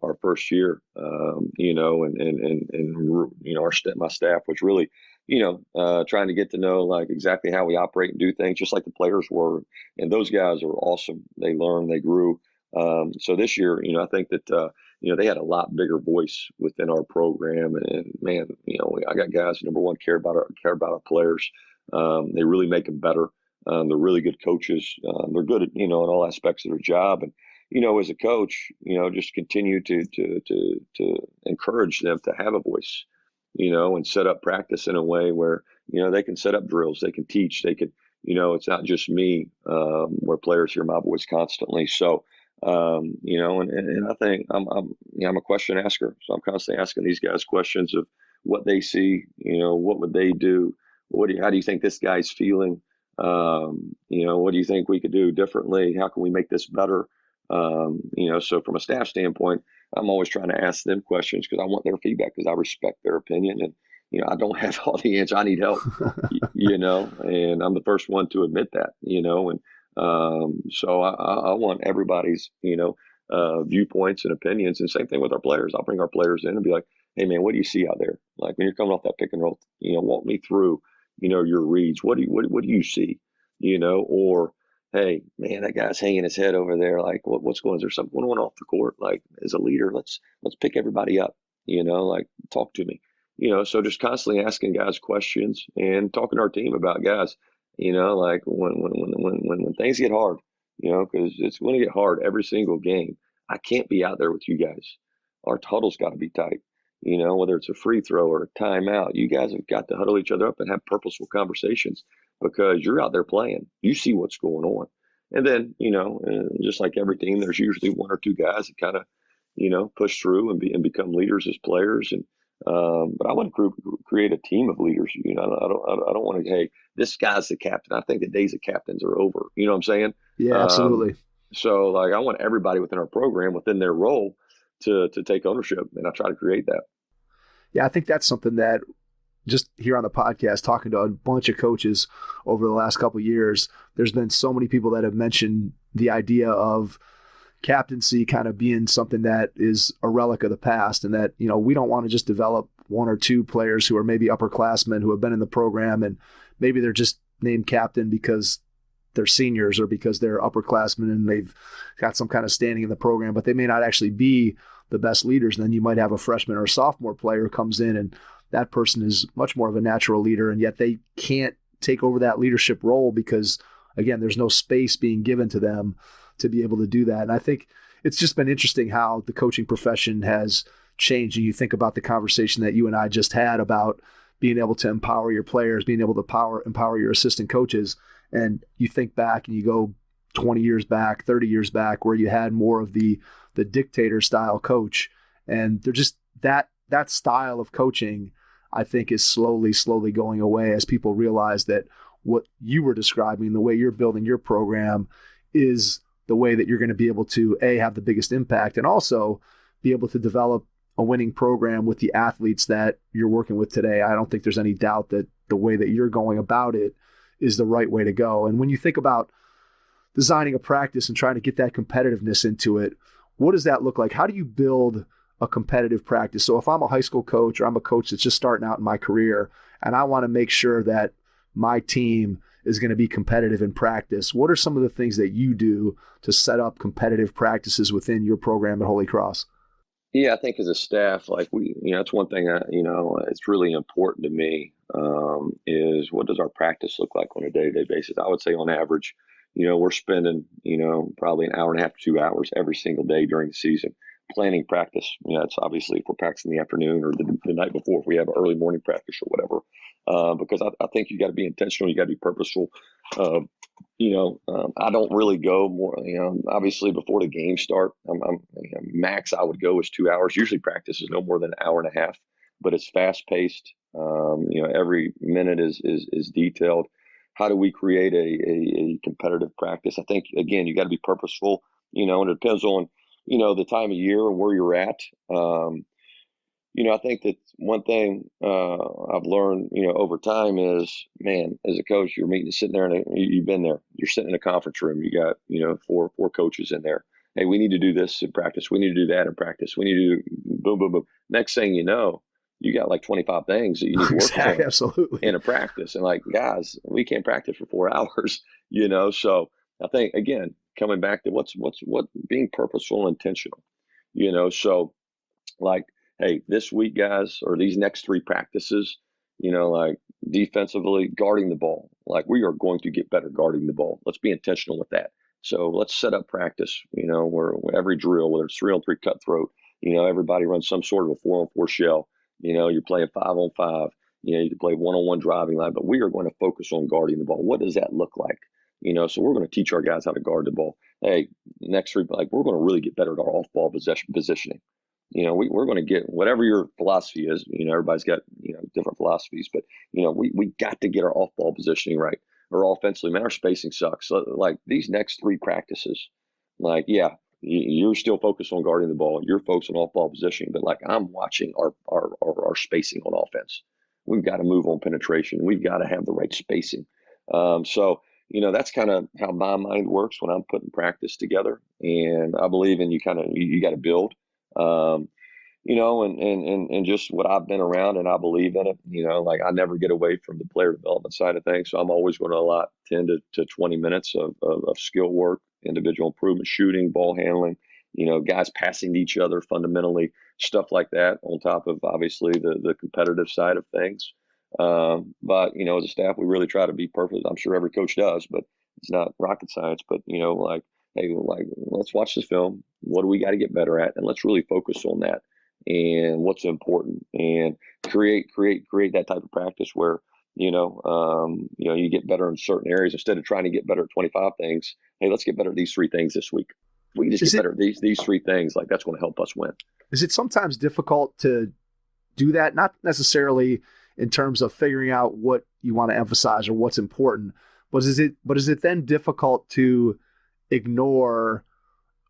our first year, my staff was really, trying to get to know, like, exactly how we operate and do things, just like the players were. And those guys are awesome. They learned, they grew. So this year, I think that, they had a lot bigger voice within our program. And man, I got guys, number one, care about our players. They really make them better. They're really good coaches. They're good at, in all aspects of their job. And, as a coach, just continue to encourage them to have a voice, and set up practice in a way where, they can set up drills, they can teach, they can, it's not just me, where players hear my voice constantly. So, and I think I'm a question asker. So I'm constantly asking these guys questions of what they see, what would they do? How do you think this guy's feeling? What do you think we could do differently? How can we make this better? So from a staff standpoint, I'm always trying to ask them questions, because I want their feedback, because I respect their opinion, and, I don't have all the answers. I need help, and I'm the first one to admit that, so I want everybody's, viewpoints and opinions. And same thing with our players. I'll bring our players in and be like, hey man, what do you see out there? Like, when you're coming off that pick and roll, walk me through, your reads. What do you see? Or, hey man, that guy's hanging his head over there. Like, what's going on? Is there something going on off the court? Like, as a leader, let's pick everybody up, like, talk to me, so just constantly asking guys questions and talking to our team about, guys, like, when things get hard, because it's going to get hard every single game. I can't be out there with you guys. Our huddle's got to be tight, whether it's a free throw or a timeout. You guys have got to huddle each other up and have purposeful conversations, because you're out there playing. You see what's going on. And then, just like every team, there's usually one or two guys that kind of, push through and become leaders as players. And but I want to create a team of leaders. I don't want to, hey, this guy's the captain. I think the days of captains are over. You know what I'm saying? Yeah, absolutely. So, like, I want everybody within our program, within their role, to take ownership, and I try to create that. Yeah, I think that's something that, just here on the podcast, talking to a bunch of coaches over the last couple of years, there's been so many people that have mentioned the idea of captaincy kind of being something that is a relic of the past, and that, we don't want to just develop one or two players who are maybe upperclassmen who have been in the program, and maybe they're just named captain because they're seniors or because they're upperclassmen and they've got some kind of standing in the program, but they may not actually be the best leaders. And then you might have a freshman or a sophomore player who comes in, and that person is much more of a natural leader, and yet they can't take over that leadership role because, again, there's no space being given to them to be able to do that. And I think it's just been interesting how the coaching profession has changed. And you think about the conversation that you and I just had about being able to empower your players, being able to empower your assistant coaches. And you think back and you go 20 years back, 30 years back, where you had more of the dictator style coach. And they're just that style of coaching I think is slowly going away as people realize that what you were describing, the way you're building your program, is the way that you're going to be able to, A, have the biggest impact, and also be able to develop a winning program with the athletes that you're working with today. I don't think there's any doubt that the way that you're going about it is the right way to go. And when you think about designing a practice and trying to get that competitiveness into it, what does that look like? How do you build a competitive practice? So if I'm a high school coach or I'm a coach that's just starting out in my career and I want to make sure that my team is going to be competitive in practice, what are some of the things that you do to set up competitive practices within your program at Holy Cross? Yeah, I think as a staff, like it's one thing it's really important to me, is what does our practice look like on a day-to-day basis? I would say on average, we're spending, probably an hour and a half to 2 hours every single day during the season planning practice. It's obviously if we're practicing in the afternoon or the night before, if we have early morning practice or whatever, because I think you got to be intentional, you got to be purposeful. I don't really go more, obviously before the game start, max I would go is 2 hours. Usually practice is no more than an hour and a half, but it's fast paced. Every minute is detailed. How do we create a competitive practice? I think, again, you got to be purposeful, and it depends on, the time of year and where you're at. I think that one thing I've learned, over time is, man, as a coach, you're sitting there and you've been there. You're sitting in a conference room. You got, four coaches in there. Hey, we need to do this in practice. We need to do that in practice. We need to do boom, boom, boom. Next thing you know, you got like 25 things that you need to work on absolutely in a practice. And like, guys, we can't practice for 4 hours, So I think, again, coming back to what being purposeful and intentional, So like, hey, this week, guys, or these next 3 practices, like defensively guarding the ball, like we are going to get better guarding the ball. Let's be intentional with that. So let's set up practice, where every drill, whether it's 3-on-3 cutthroat, everybody runs some sort of a 4-on-4 shell. You're playing 5-on-5. You can play 1-on-1 driving line, but we are going to focus on guarding the ball. What does that look like? So we're going to teach our guys how to guard the ball. Hey, next 3, like we're going to really get better at our off-ball positioning. We're going to get whatever your philosophy is. Everybody's got, different philosophies, but, we got to get our off-ball positioning right. Or offensively, man, our spacing sucks. So, like these next 3 practices, like, yeah, you're still focused on guarding the ball. You're focused on off-ball positioning, but like I'm watching our spacing on offense. We've got to move on penetration. We've got to have the right spacing. So, that's kind of how my mind works when I'm putting practice together. And I believe in you got to build. And just what I've been around, and I believe in it, like I never get away from the player development side of things. So I'm always going to allot 10 to 20 minutes of skill work, individual improvement, shooting, ball handling, guys passing to each other fundamentally, stuff like that on top of obviously the competitive side of things. But, as a staff, we really try to be perfect. I'm sure every coach does, but it's not rocket science, but, like, hey, like, let's watch this film. What do we got to get better at? And let's really focus on that and what's important and create that type of practice where, you get better in certain areas instead of trying to get better at 25 things. Hey, let's get better at these 3 things this week. We can just get better at these 3 things. Like that's going to help us win. Is it sometimes difficult to do that? Not necessarily in terms of figuring out what you want to emphasize or what's important, but is it then difficult to ignore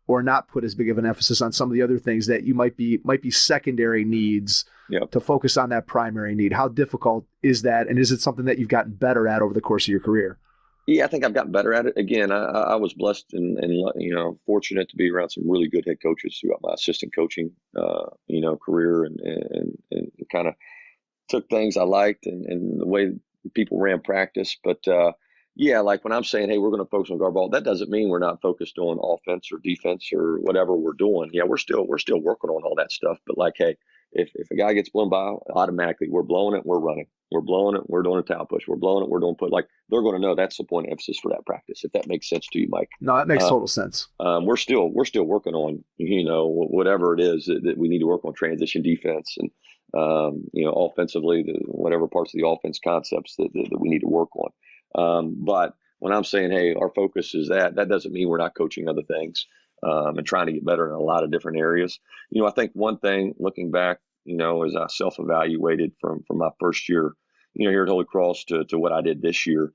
or not put as big of an emphasis on some of the other things that you might be secondary needs to focus on that primary need? How difficult is that? And is it something that you've gotten better at over the course of your career? Yeah, I think I've gotten better at it. Again, I was blessed and fortunate to be around some really good head coaches throughout my assistant coaching, career and kind of took things I liked and the way people ran practice. But, yeah, like when I'm saying, hey, we're going to focus on guard ball, that doesn't mean we're not focused on offense or defense or whatever we're doing. Yeah, we're still working on all that stuff. But like, hey, if a guy gets blown by, automatically we're blowing it, we're running. We're blowing it, we're doing a towel push. We're blowing it, we're doing put. Like they're going to know that's the point of emphasis for that practice. If that makes sense to you, Mike. No, that makes total sense. We're still working on whatever it is that we need to work on, transition defense and offensively, whatever parts of the offense concepts that we need to work on. But when I'm saying, hey, our focus is that doesn't mean we're not coaching other things and trying to get better in a lot of different areas. I think one thing looking back, as I self-evaluated from my first year, here at Holy Cross to what I did this year.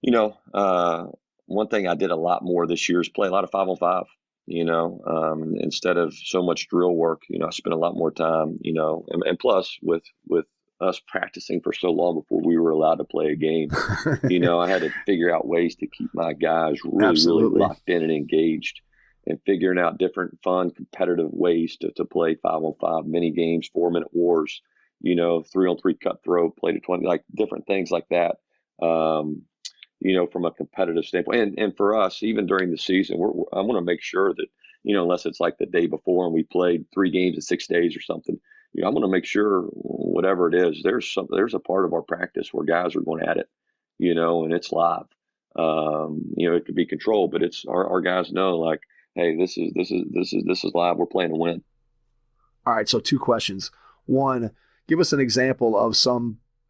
One thing I did a lot more this year is play a lot of 5-on-5. Instead of so much drill work, I spent a lot more time, and plus with us practicing for so long before we were allowed to play a game, I had to figure out ways to keep my guys really locked in and engaged, and figuring out different fun, competitive ways to play 5-on-5, mini games, 4-minute wars, 3-on-3 cutthroat, play to 20, like different things like that. From a competitive standpoint. And for us, even during the season, I want to make sure that, unless it's like the day before and we played 3 games in 6 days or something, I want to make sure whatever it is, there's a part of our practice where guys are going at it, and it's live. It could be controlled, but it's our guys know, like, hey, this is live. We're playing to win. All right. So 2 questions. One, give us an example of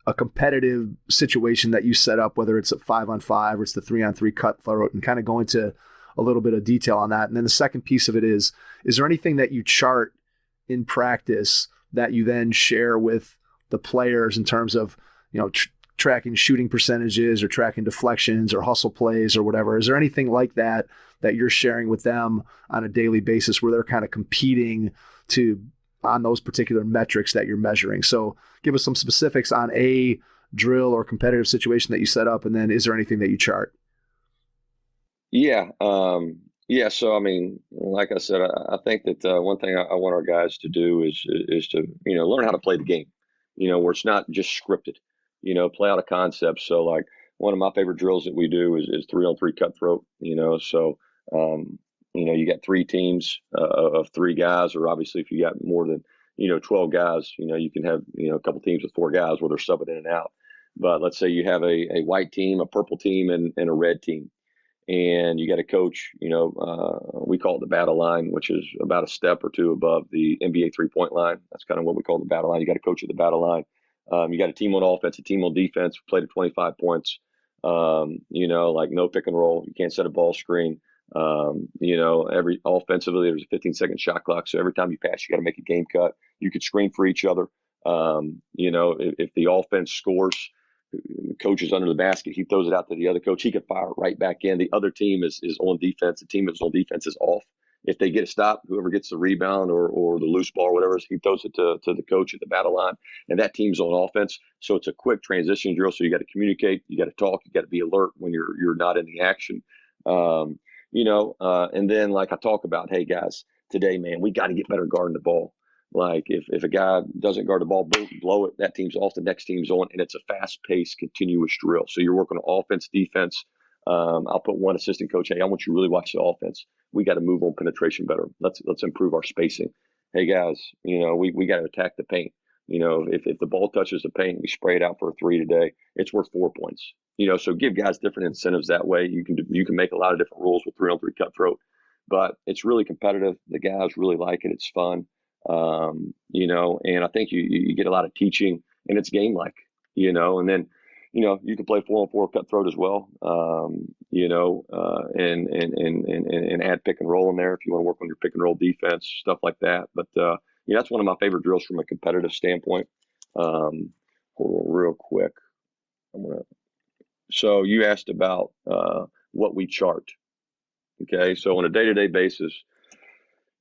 a competitive situation that you set up, whether it's a 5-on-5 or it's the 3-on-3 cutthroat, and kind of go into a little bit of detail on that. And then the second piece of it is there anything that you chart in practice that you then share with the players in terms of, tracking shooting percentages or tracking deflections or hustle plays or whatever? Is there anything like that you're sharing with them on a daily basis where they're kind of competing on those particular metrics that you're measuring? So give us some specifics on a drill or competitive situation that you set up, and then is there anything that you chart? Yeah. So, like I said, I think that one thing I want our guys to do is to, learn how to play the game, where it's not just scripted, play out a concept. So like one of my favorite drills that we do is 3-on-3 cutthroat, so, you got 3 teams of 3 guys, or obviously if you got more than, 12 guys, you can have, a couple teams with 4 guys where they're subbing in and out. But let's say you have a white team, a purple team, and a red team. And you got a coach, we call it the battle line, which is about a step or 2 above the NBA 3-point line. That's kind of what we call the battle line. You got a coach at the battle line. You got a team on offense, a team on defense, play to 25 points. Like no pick and roll. You can't set a ball screen. Every offensively, there's a 15-second shot clock. So every time you pass, you got to make a game cut. You could screen for each other. If the offense scores, the coach is under the basket, he throws it out to the other coach. He can fire it right back in. The other team is on defense. The team that's on defense is off. If they get a stop, whoever gets the rebound or the loose ball or whatever, he throws it to the coach at the battle line, and that team's on offense. So it's a quick transition drill. So you got to communicate, you got to talk, you got to be alert when you're not in the action. And then like I talk about, hey guys, today, man, we got to get better guarding the ball. Like if a guy doesn't guard the ball, boom, blow it, that team's off, the next team's on, and it's a fast-paced, continuous drill. So you're working on offense, defense. I'll put one assistant coach, hey, I want you to really watch the offense. We got to move on penetration better. Let's improve our spacing. Hey guys, we got to attack the paint. If the ball touches the paint, we spray it out for a 3 today, it's worth 4 points. So give guys different incentives that way. You can make a lot of different rules with 3-on-3 cutthroat, but it's really competitive. The guys really like it. It's fun. And I think you get a lot of teaching, and it's game like, and then, you can play 4-on-4 cutthroat as well, and add pick and roll in there if you want to work on your pick and roll defense, stuff like that. But, that's one of my favorite drills from a competitive standpoint. Hold on real quick. So you asked about what we chart. Okay. So on a day-to-day basis,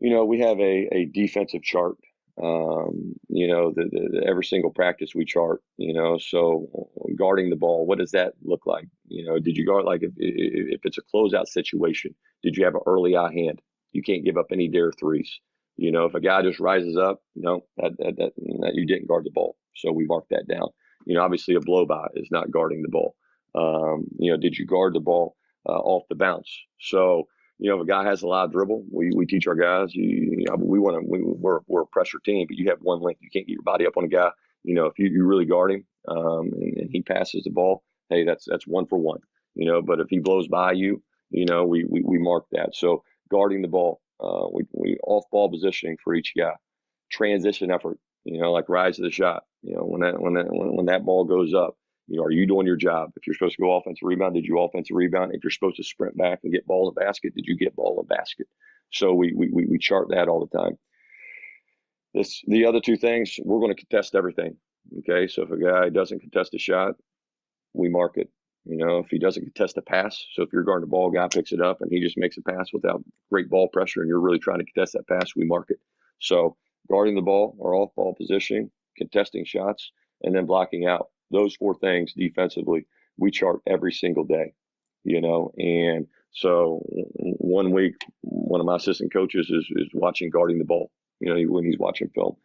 we have a defensive chart. Every single practice we chart, so guarding the ball, what does that look like? Did you guard, like if it's a closeout situation, did you have an early eye hand? You can't give up any dare threes. If a guy just rises up, that you didn't guard the ball. So we mark that down. Obviously a blow by is not guarding the ball. Did you guard the ball off the bounce? So, if a guy has a live dribble, we teach our guys, we're a pressure team, but you have one link. You can't get your body up on a guy. If you really guard him, and he passes the ball, hey, that's 1 for 1, but if he blows by you, we mark that. So guarding the ball, we off ball positioning for each guy, transition effort, like rise to the shot, when that ball goes up, are you doing your job? If you're supposed to go offensive rebound, did you offensive rebound? If you're supposed to sprint back and get ball in the basket, did you get ball in the basket? So we chart that all the time. The other two things, we're going to contest everything. Okay, so if a guy doesn't contest a shot, we mark it. If he doesn't contest a pass, so if you're guarding the ball, guy picks it up and he just makes a pass without great ball pressure and you're really trying to contest that pass, we mark it. So guarding the ball or off ball positioning, contesting shots, and then blocking out. Those four things defensively, we chart every single day, and so one week, one of my assistant coaches is watching guarding the ball, when he's watching film.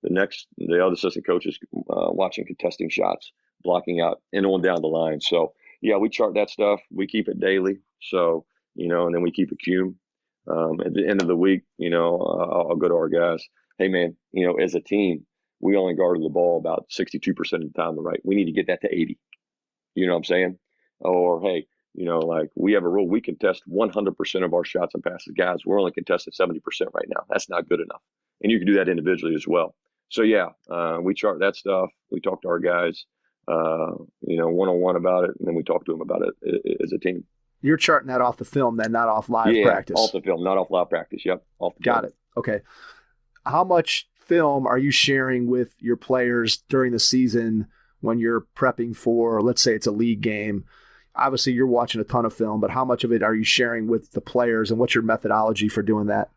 The other assistant coach is watching contesting shots, blocking out, and on down the line. So, yeah, we chart that stuff. We keep it daily. So, and then we keep a cum. At the end of the week, I'll go to our guys. Hey, man, as a team, we only guarded the ball about 62% of the time. Right? We need to get that to 80. You know what I'm saying? Or, hey, like we have a rule. We contest 100% of our shots and passes. Guys, we're only contesting 70% right now. That's not good enough. And you can do that individually as well. So, yeah, we chart that stuff. We talk to our guys, one-on-one about it, and then we talk to them about it as a team. You're charting that off the film then, not off live practice? Off the film, not off live practice. Yep, off the film. Got it. Okay. How much film are you sharing with your players during the season when you're prepping for, let's say it's a league game? Obviously, you're watching a ton of film, but how much of it are you sharing with the players, and what's your methodology for doing that?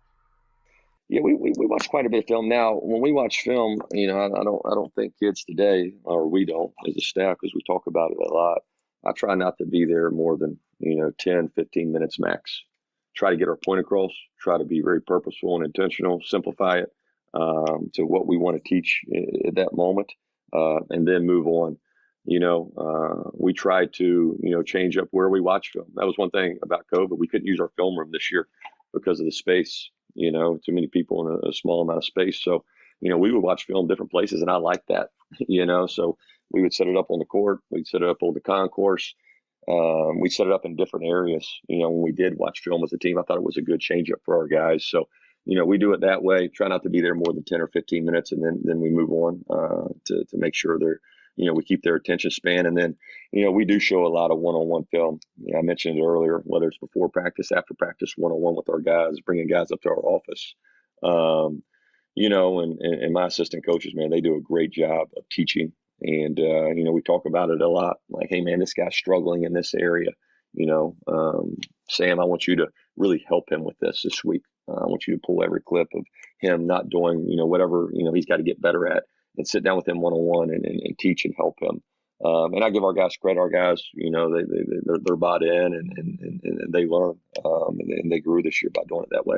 Yeah, we watch quite a bit of film. Now, when we watch film, I don't think kids today, or we don't as a staff, because we talk about it a lot. I try not to be there more than 10, 15 minutes max. Try to get our point across. Try to be very purposeful and intentional. Simplify it to what we want to teach at that moment, and then move on. We tried to change up where we watch film. That was one thing about COVID. We couldn't use our film room this year because of the space. Too many people in a small amount of space. So, we would watch film different places, and I like that, so we would set it up on the court. We'd set it up on the concourse. We set it up in different areas. When we did watch film as a team, I thought it was a good change up for our guys. So, we do it that way, try not to be there more than 10 or 15 minutes. And then we move on to make sure they're, we keep their attention span. And then, we do show a lot of one-on-one film. I mentioned it earlier, whether it's before practice, after practice, one-on-one with our guys, bringing guys up to our office. And my assistant coaches, man, they do a great job of teaching. And, we talk about it a lot. Like, hey, man, this guy's struggling in this area. Sam, I want you to really help him with this week. I want you to pull every clip of him not doing, whatever, he's got to get better at, and sit down with him one-on-one and teach and help him. And I give our guys credit. Our guys, they're bought in and they learn, and they grew this year by doing it that way.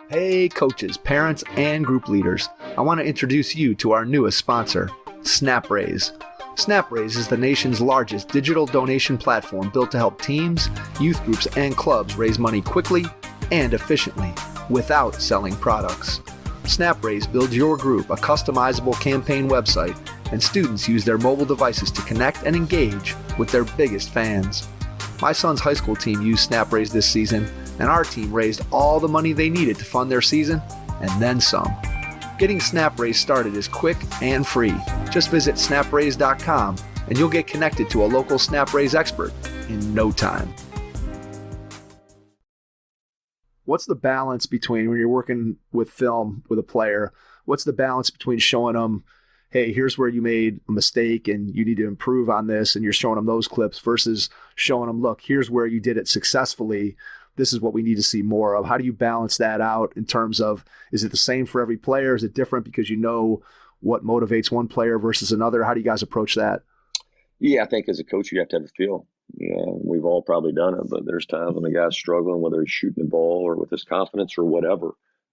Hey, coaches, parents, and group leaders. I want to introduce you to our newest sponsor, SnapRaise. SnapRaise is the nation's largest digital donation platform built to help teams, youth groups, and clubs raise money quickly and efficiently without selling products. SnapRaise builds your group a customizable campaign website, and students use their mobile devices to connect and engage with their biggest fans. My son's high school team used SnapRaise this season, and our team raised all the money they needed to fund their season, and then some. Getting SnapRaise started is quick and free. Just visit snapraise.com and you'll get connected to a local SnapRaise expert in no time. What's the balance between, when you're working with film with a player, what's the balance between showing them, hey, here's where you made a mistake and you need to improve on this, and you're showing them those clips, versus showing them, look, here's where you did it successfully. This is what we need to see more of. How do you balance that out in terms of, is it the same for every player? Is it different because you know what motivates one player versus another? How do you guys approach that? Yeah, I think as a coach, you have to have a feel. We've all probably done it, but there's times when the guy's struggling, whether he's shooting the ball or with his confidence or whatever.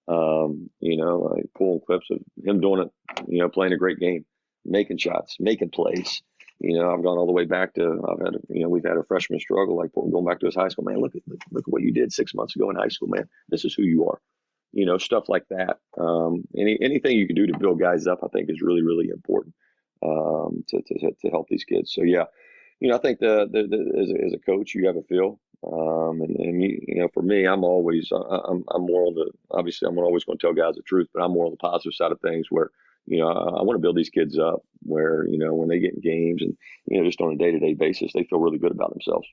Like pulling clips of him doing it, playing a great game, making shots, making plays. I've gone all the way back to, we've had a freshman struggle, like going back to his high school, man, look at what you did 6 months ago in high school, man. This is who you are, stuff like that. Anything you can do to build guys up, I think is really, really important to help these kids. So, yeah, I think as a coach, you have a feel. For me, I'm always, I'm more on obviously I'm always going to tell guys the truth, but I'm more on the positive side of things where, I want to build these kids up where, when they get in games and, just on a day-to-day basis, they feel really good about themselves.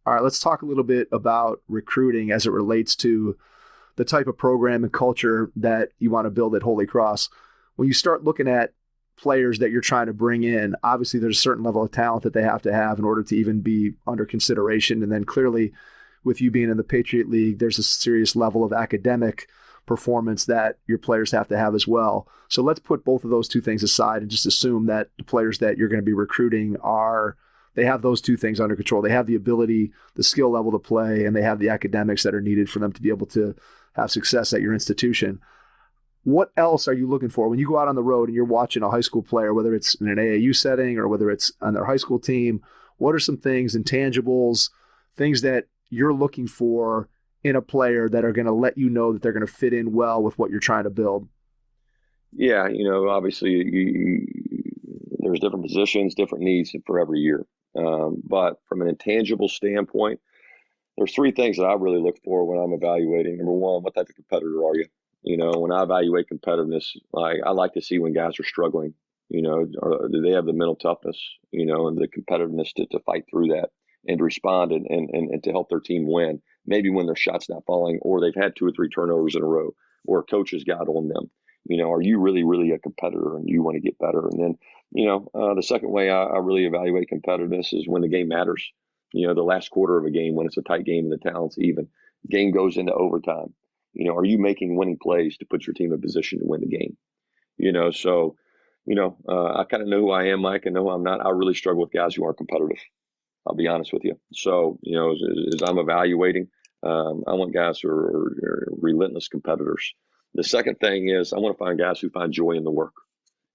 All right, let's talk a little bit about recruiting as it relates to the type of program and culture that you want to build at Holy Cross. When you start looking at players that you're trying to bring in, obviously there's a certain level of talent that they have to have in order to even be under consideration. And then clearly with you being in the Patriot League, there's a serious level of academic performance that your players have to have as well. So let's put both of those two things aside and just assume that the players that you're going to be recruiting they have those two things under control. They have the ability, the skill level to play, and they have the academics that are needed for them to be able to have success at your institution. What else are you looking for when you go out on the road and you're watching a high school player, whether it's in an AAU setting or whether it's on their high school team? What are some things, intangibles, things that you're looking for in a player that are going to let you know that they're going to fit in well with what you're trying to build? Yeah, obviously there's different positions, different needs for every year. But from an intangible standpoint, there's three things that I really look for when I'm evaluating. Number one, what type of competitor are you? When I evaluate competitiveness, I like to see when guys are struggling, or do they have the mental toughness, and the competitiveness to fight through that and to respond and to help their team win. Maybe when their shot's not falling, or they've had 2 or 3 turnovers in a row, or a coach has got on them. Are you really, really a competitor and you want to get better? And then, the second way I really evaluate competitiveness is when the game matters. The last quarter of a game, when it's a tight game and the talent's even, game goes into overtime. Are you making winning plays to put your team in position to win the game? I kind of know who I am, Mike, and know who I'm not. I really struggle with guys who aren't competitive. I'll be honest with you. So, as I'm evaluating, I want guys who are relentless competitors. The second thing is I want to find guys who find joy in the work.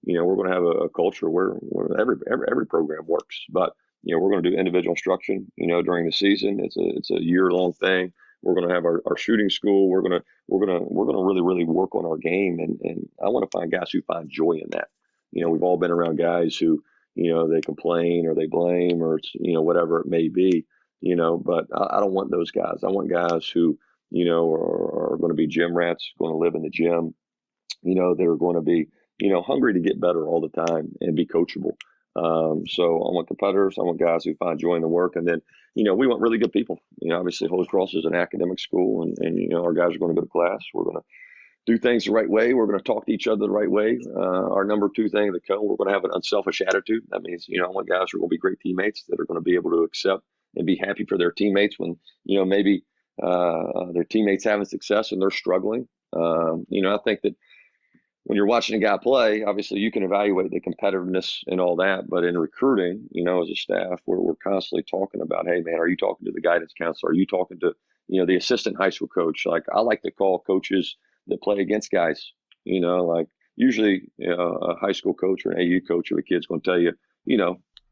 We're going to have a culture where every program works, but we're going to do individual instruction. During the season, it's a year-long thing. We're going to have our shooting school. We're going to really, really work on our game, and I want to find guys who find joy in that. We've all been around guys who they complain or they blame or whatever it may be. But I don't want those guys. I want guys who are going to be gym rats, going to live in the gym. That are going to be hungry to get better all the time and be coachable. So I want competitors. I want guys who find joy in the work. And then, we want really good people. Obviously Holy Cross is an academic school and our guys are going to go to class. We're going to do things the right way. We're going to talk to each other the right way. Our number 2 thing, we're going to have an unselfish attitude. That means, I want guys who are going to be great teammates that are going to be able to accept and be happy for their teammates when, maybe their teammates having success and they're struggling. I think that when you're watching a guy play, obviously you can evaluate the competitiveness and all that. But in recruiting, as a staff, we're constantly talking about, hey, man, are you talking to the guidance counselor? Are you talking to, the assistant high school coach? Like I like to call coaches that play against guys, like usually a high school coach or an AU coach of a kid's going to tell you,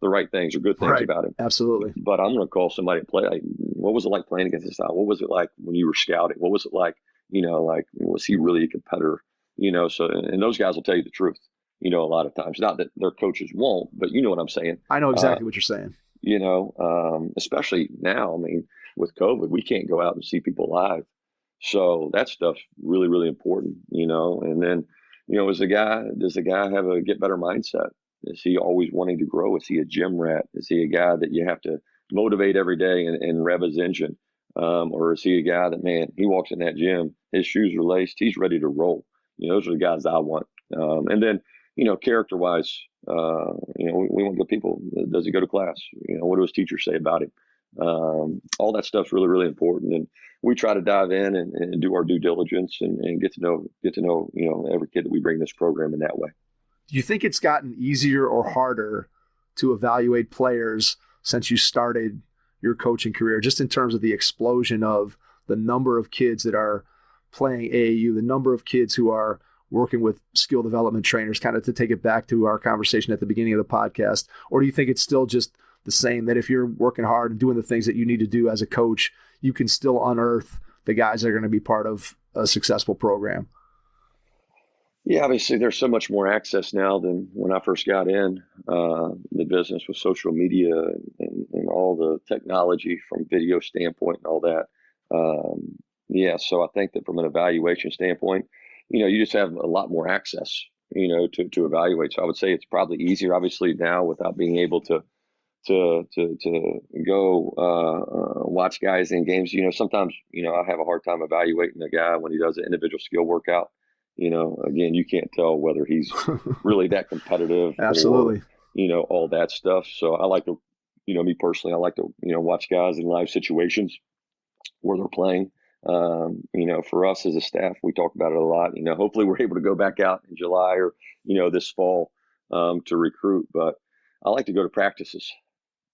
the right things or good things about him. Absolutely. But I'm going to call somebody to play. Like, what was it like playing against this guy? What was it like when you were scouting? What was it like, was he really a competitor? So, and those guys will tell you the truth, a lot of times. Not that their coaches won't, but you know what I'm saying. I know exactly what you're saying. Especially now, with COVID, we can't go out and see people live. So that stuff's really, really important, and then, does the guy have a get better mindset? Is he always wanting to grow? Is he a gym rat? Is he a guy that you have to motivate every day and rev his engine? Or is he a guy that, man, he walks in that gym, his shoes are laced, he's ready to roll? Those are the guys I want. And then, character-wise, we want good people. Does he go to class? What do his teachers say about him? All that stuff's really, really important. And we try to dive in and do our due diligence and get to know, every kid that we bring this program in that way. Do you think it's gotten easier or harder to evaluate players since you started your coaching career, just in terms of the explosion of the number of kids that are playing AAU, the number of kids who are working with skill development trainers, kind of to take it back to our conversation at the beginning of the podcast? Or do you think it's still just the same, that if you're working hard and doing the things that you need to do as a coach, you can still unearth the guys that are going to be part of a successful program? Yeah, obviously there's so much more access now than when I first got in the business with social media and all the technology from video standpoint and all that. So I think that from an evaluation standpoint, you just have a lot more access, to evaluate. So I would say it's probably easier, obviously, now without being able to to go watch guys in games. Sometimes, I have a hard time evaluating a guy when he does an individual skill workout. Again, you can't tell whether he's really that competitive. Absolutely. Or, all that stuff. So I like to, me personally, I like to, watch guys in live situations where they're playing. For us as a staff, we talk about it a lot. Hopefully we're able to go back out in July or, this fall to recruit. But I like to go to practices.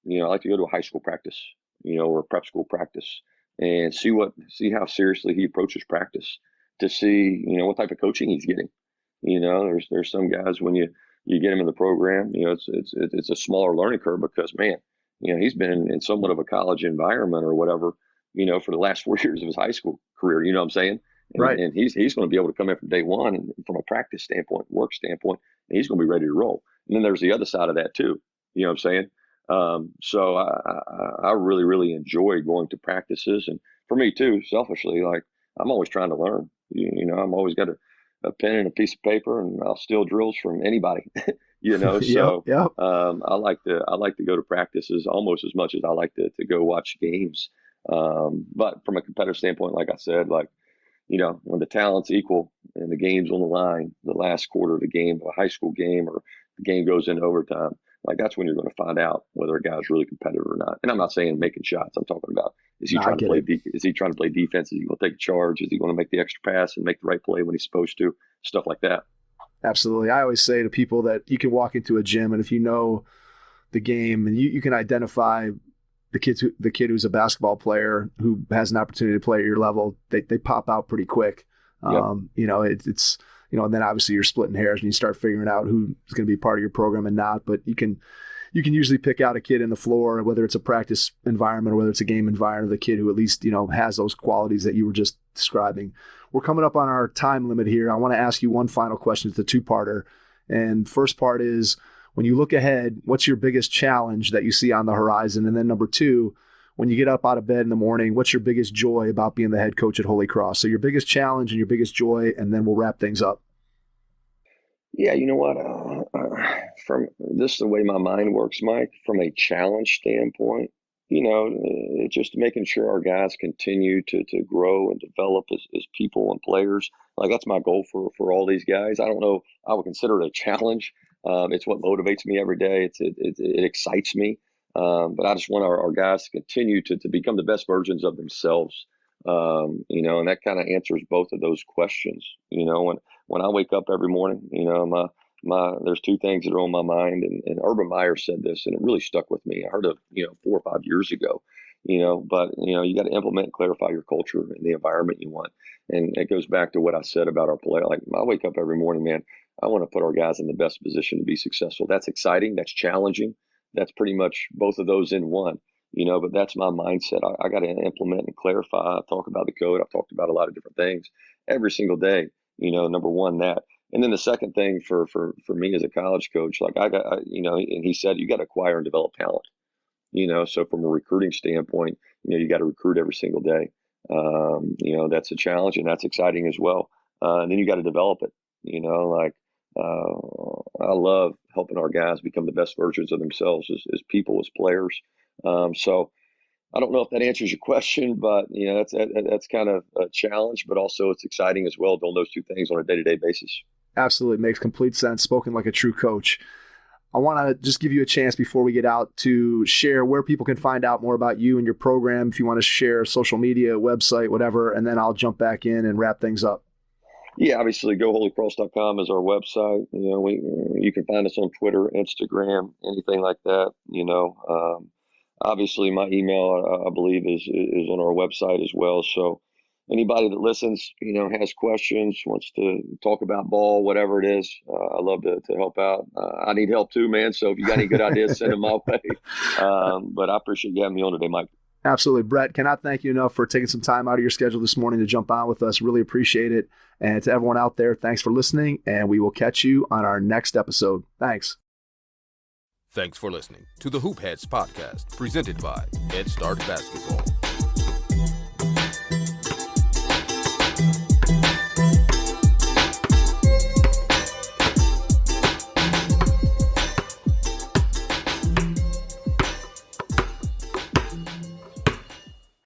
I like to go to a high school practice, or a prep school practice, and see how seriously he approaches practice, to see, what type of coaching he's getting. There's some guys, when you get him in the program, it's a smaller learning curve because, man, he's been in somewhat of a college environment or whatever, for the last 4 years of his high school career. You know what I'm saying? Right. And he's going to be able to come in from day one and from a practice standpoint, work standpoint, and he's going to be ready to roll. And then there's the other side of that too. You know what I'm saying? So I really, really enjoy going to practices. And for me too, selfishly, like, I'm always trying to learn. I'm always got a pen and a piece of paper, and I'll steal drills from anybody. So Yep. I like to go to practices almost as much as I like to go watch games. But from a competitive standpoint, like I said, like, when the talent's equal and the game's on the line, the last quarter of the game, a high school game, or the game goes into overtime, like, that's when you're going to find out whether a guy's really competitive or not. And I'm not saying making shots. I'm talking about, is he trying to play defense? Is he going to take a charge? Is he going to make the extra pass and make the right play when he's supposed to? Stuff like that. Absolutely. I always say to people that you can walk into a gym, and if you know the game and you can identify the kid who's a basketball player who has an opportunity to play at your level, they pop out pretty quick. Yep. It's and then obviously you're splitting hairs and you start figuring out who's going to be part of your program and not. But you can usually pick out a kid in the floor, whether it's a practice environment or whether it's a game environment, the kid who at least, has those qualities that you were just describing. We're coming up on our time limit here. I want to ask you one final question. It's a two-parter. And first part is, when you look ahead, what's your biggest challenge that you see on the horizon? And then number two, when you get up out of bed in the morning, what's your biggest joy about being the head coach at Holy Cross? So your biggest challenge and your biggest joy, and then we'll wrap things up. Yeah, you know what? From this is the way my mind works, Mike. From a challenge standpoint, just making sure our guys continue to grow and develop as people and players. Like, that's my goal for all these guys. I don't know. I would consider it a challenge. It's what motivates me every day. It excites me. But I just want our guys to continue to become the best versions of themselves. And that kind of answers both of those questions. When I wake up every morning, there's two things that are on my mind, and Urban Meyer said this, and it really stuck with me. I heard it, 4 or 5 years ago, but you got to implement and clarify your culture and the environment you want. And it goes back to what I said about our play. Like, I wake up every morning, man, I want to put our guys in the best position to be successful. That's exciting. That's challenging. That's pretty much both of those in one. But that's my mindset. I got to implement and clarify. I talk about the code. I've talked about a lot of different things every single day. Number one, that. And then the second thing for me as a college coach, like, and he said, you got to acquire and develop talent. So from a recruiting standpoint, you got to recruit every single day. That's a challenge, and that's exciting as well. And then you got to develop it. I love helping our guys become the best versions of themselves as people, as players. So I don't know if that answers your question, but that's kind of a challenge, but also it's exciting as well, doing those two things on a day-to-day basis. Absolutely. Makes complete sense. Spoken like a true coach. I want to just give you a chance before we get out to share where people can find out more about you and your program. If you want to share social media, website, whatever, and then I'll jump back in and wrap things up. Yeah, obviously goholycross.com is our website. You can find us on Twitter, Instagram, anything like that. Obviously my email, I believe is on our website as well. So anybody that listens, has questions, wants to talk about ball, whatever it is, I love to help out. I need help too, man. So if you got any good ideas, send them my way. But I appreciate you having me on today, Mike. Absolutely. Brett, cannot thank you enough for taking some time out of your schedule this morning to jump on with us. Really appreciate it. And to everyone out there, thanks for listening, and we will catch you on our next episode. Thanks. Thanks for listening to the Hoop Heads podcast, presented by Head Start Basketball.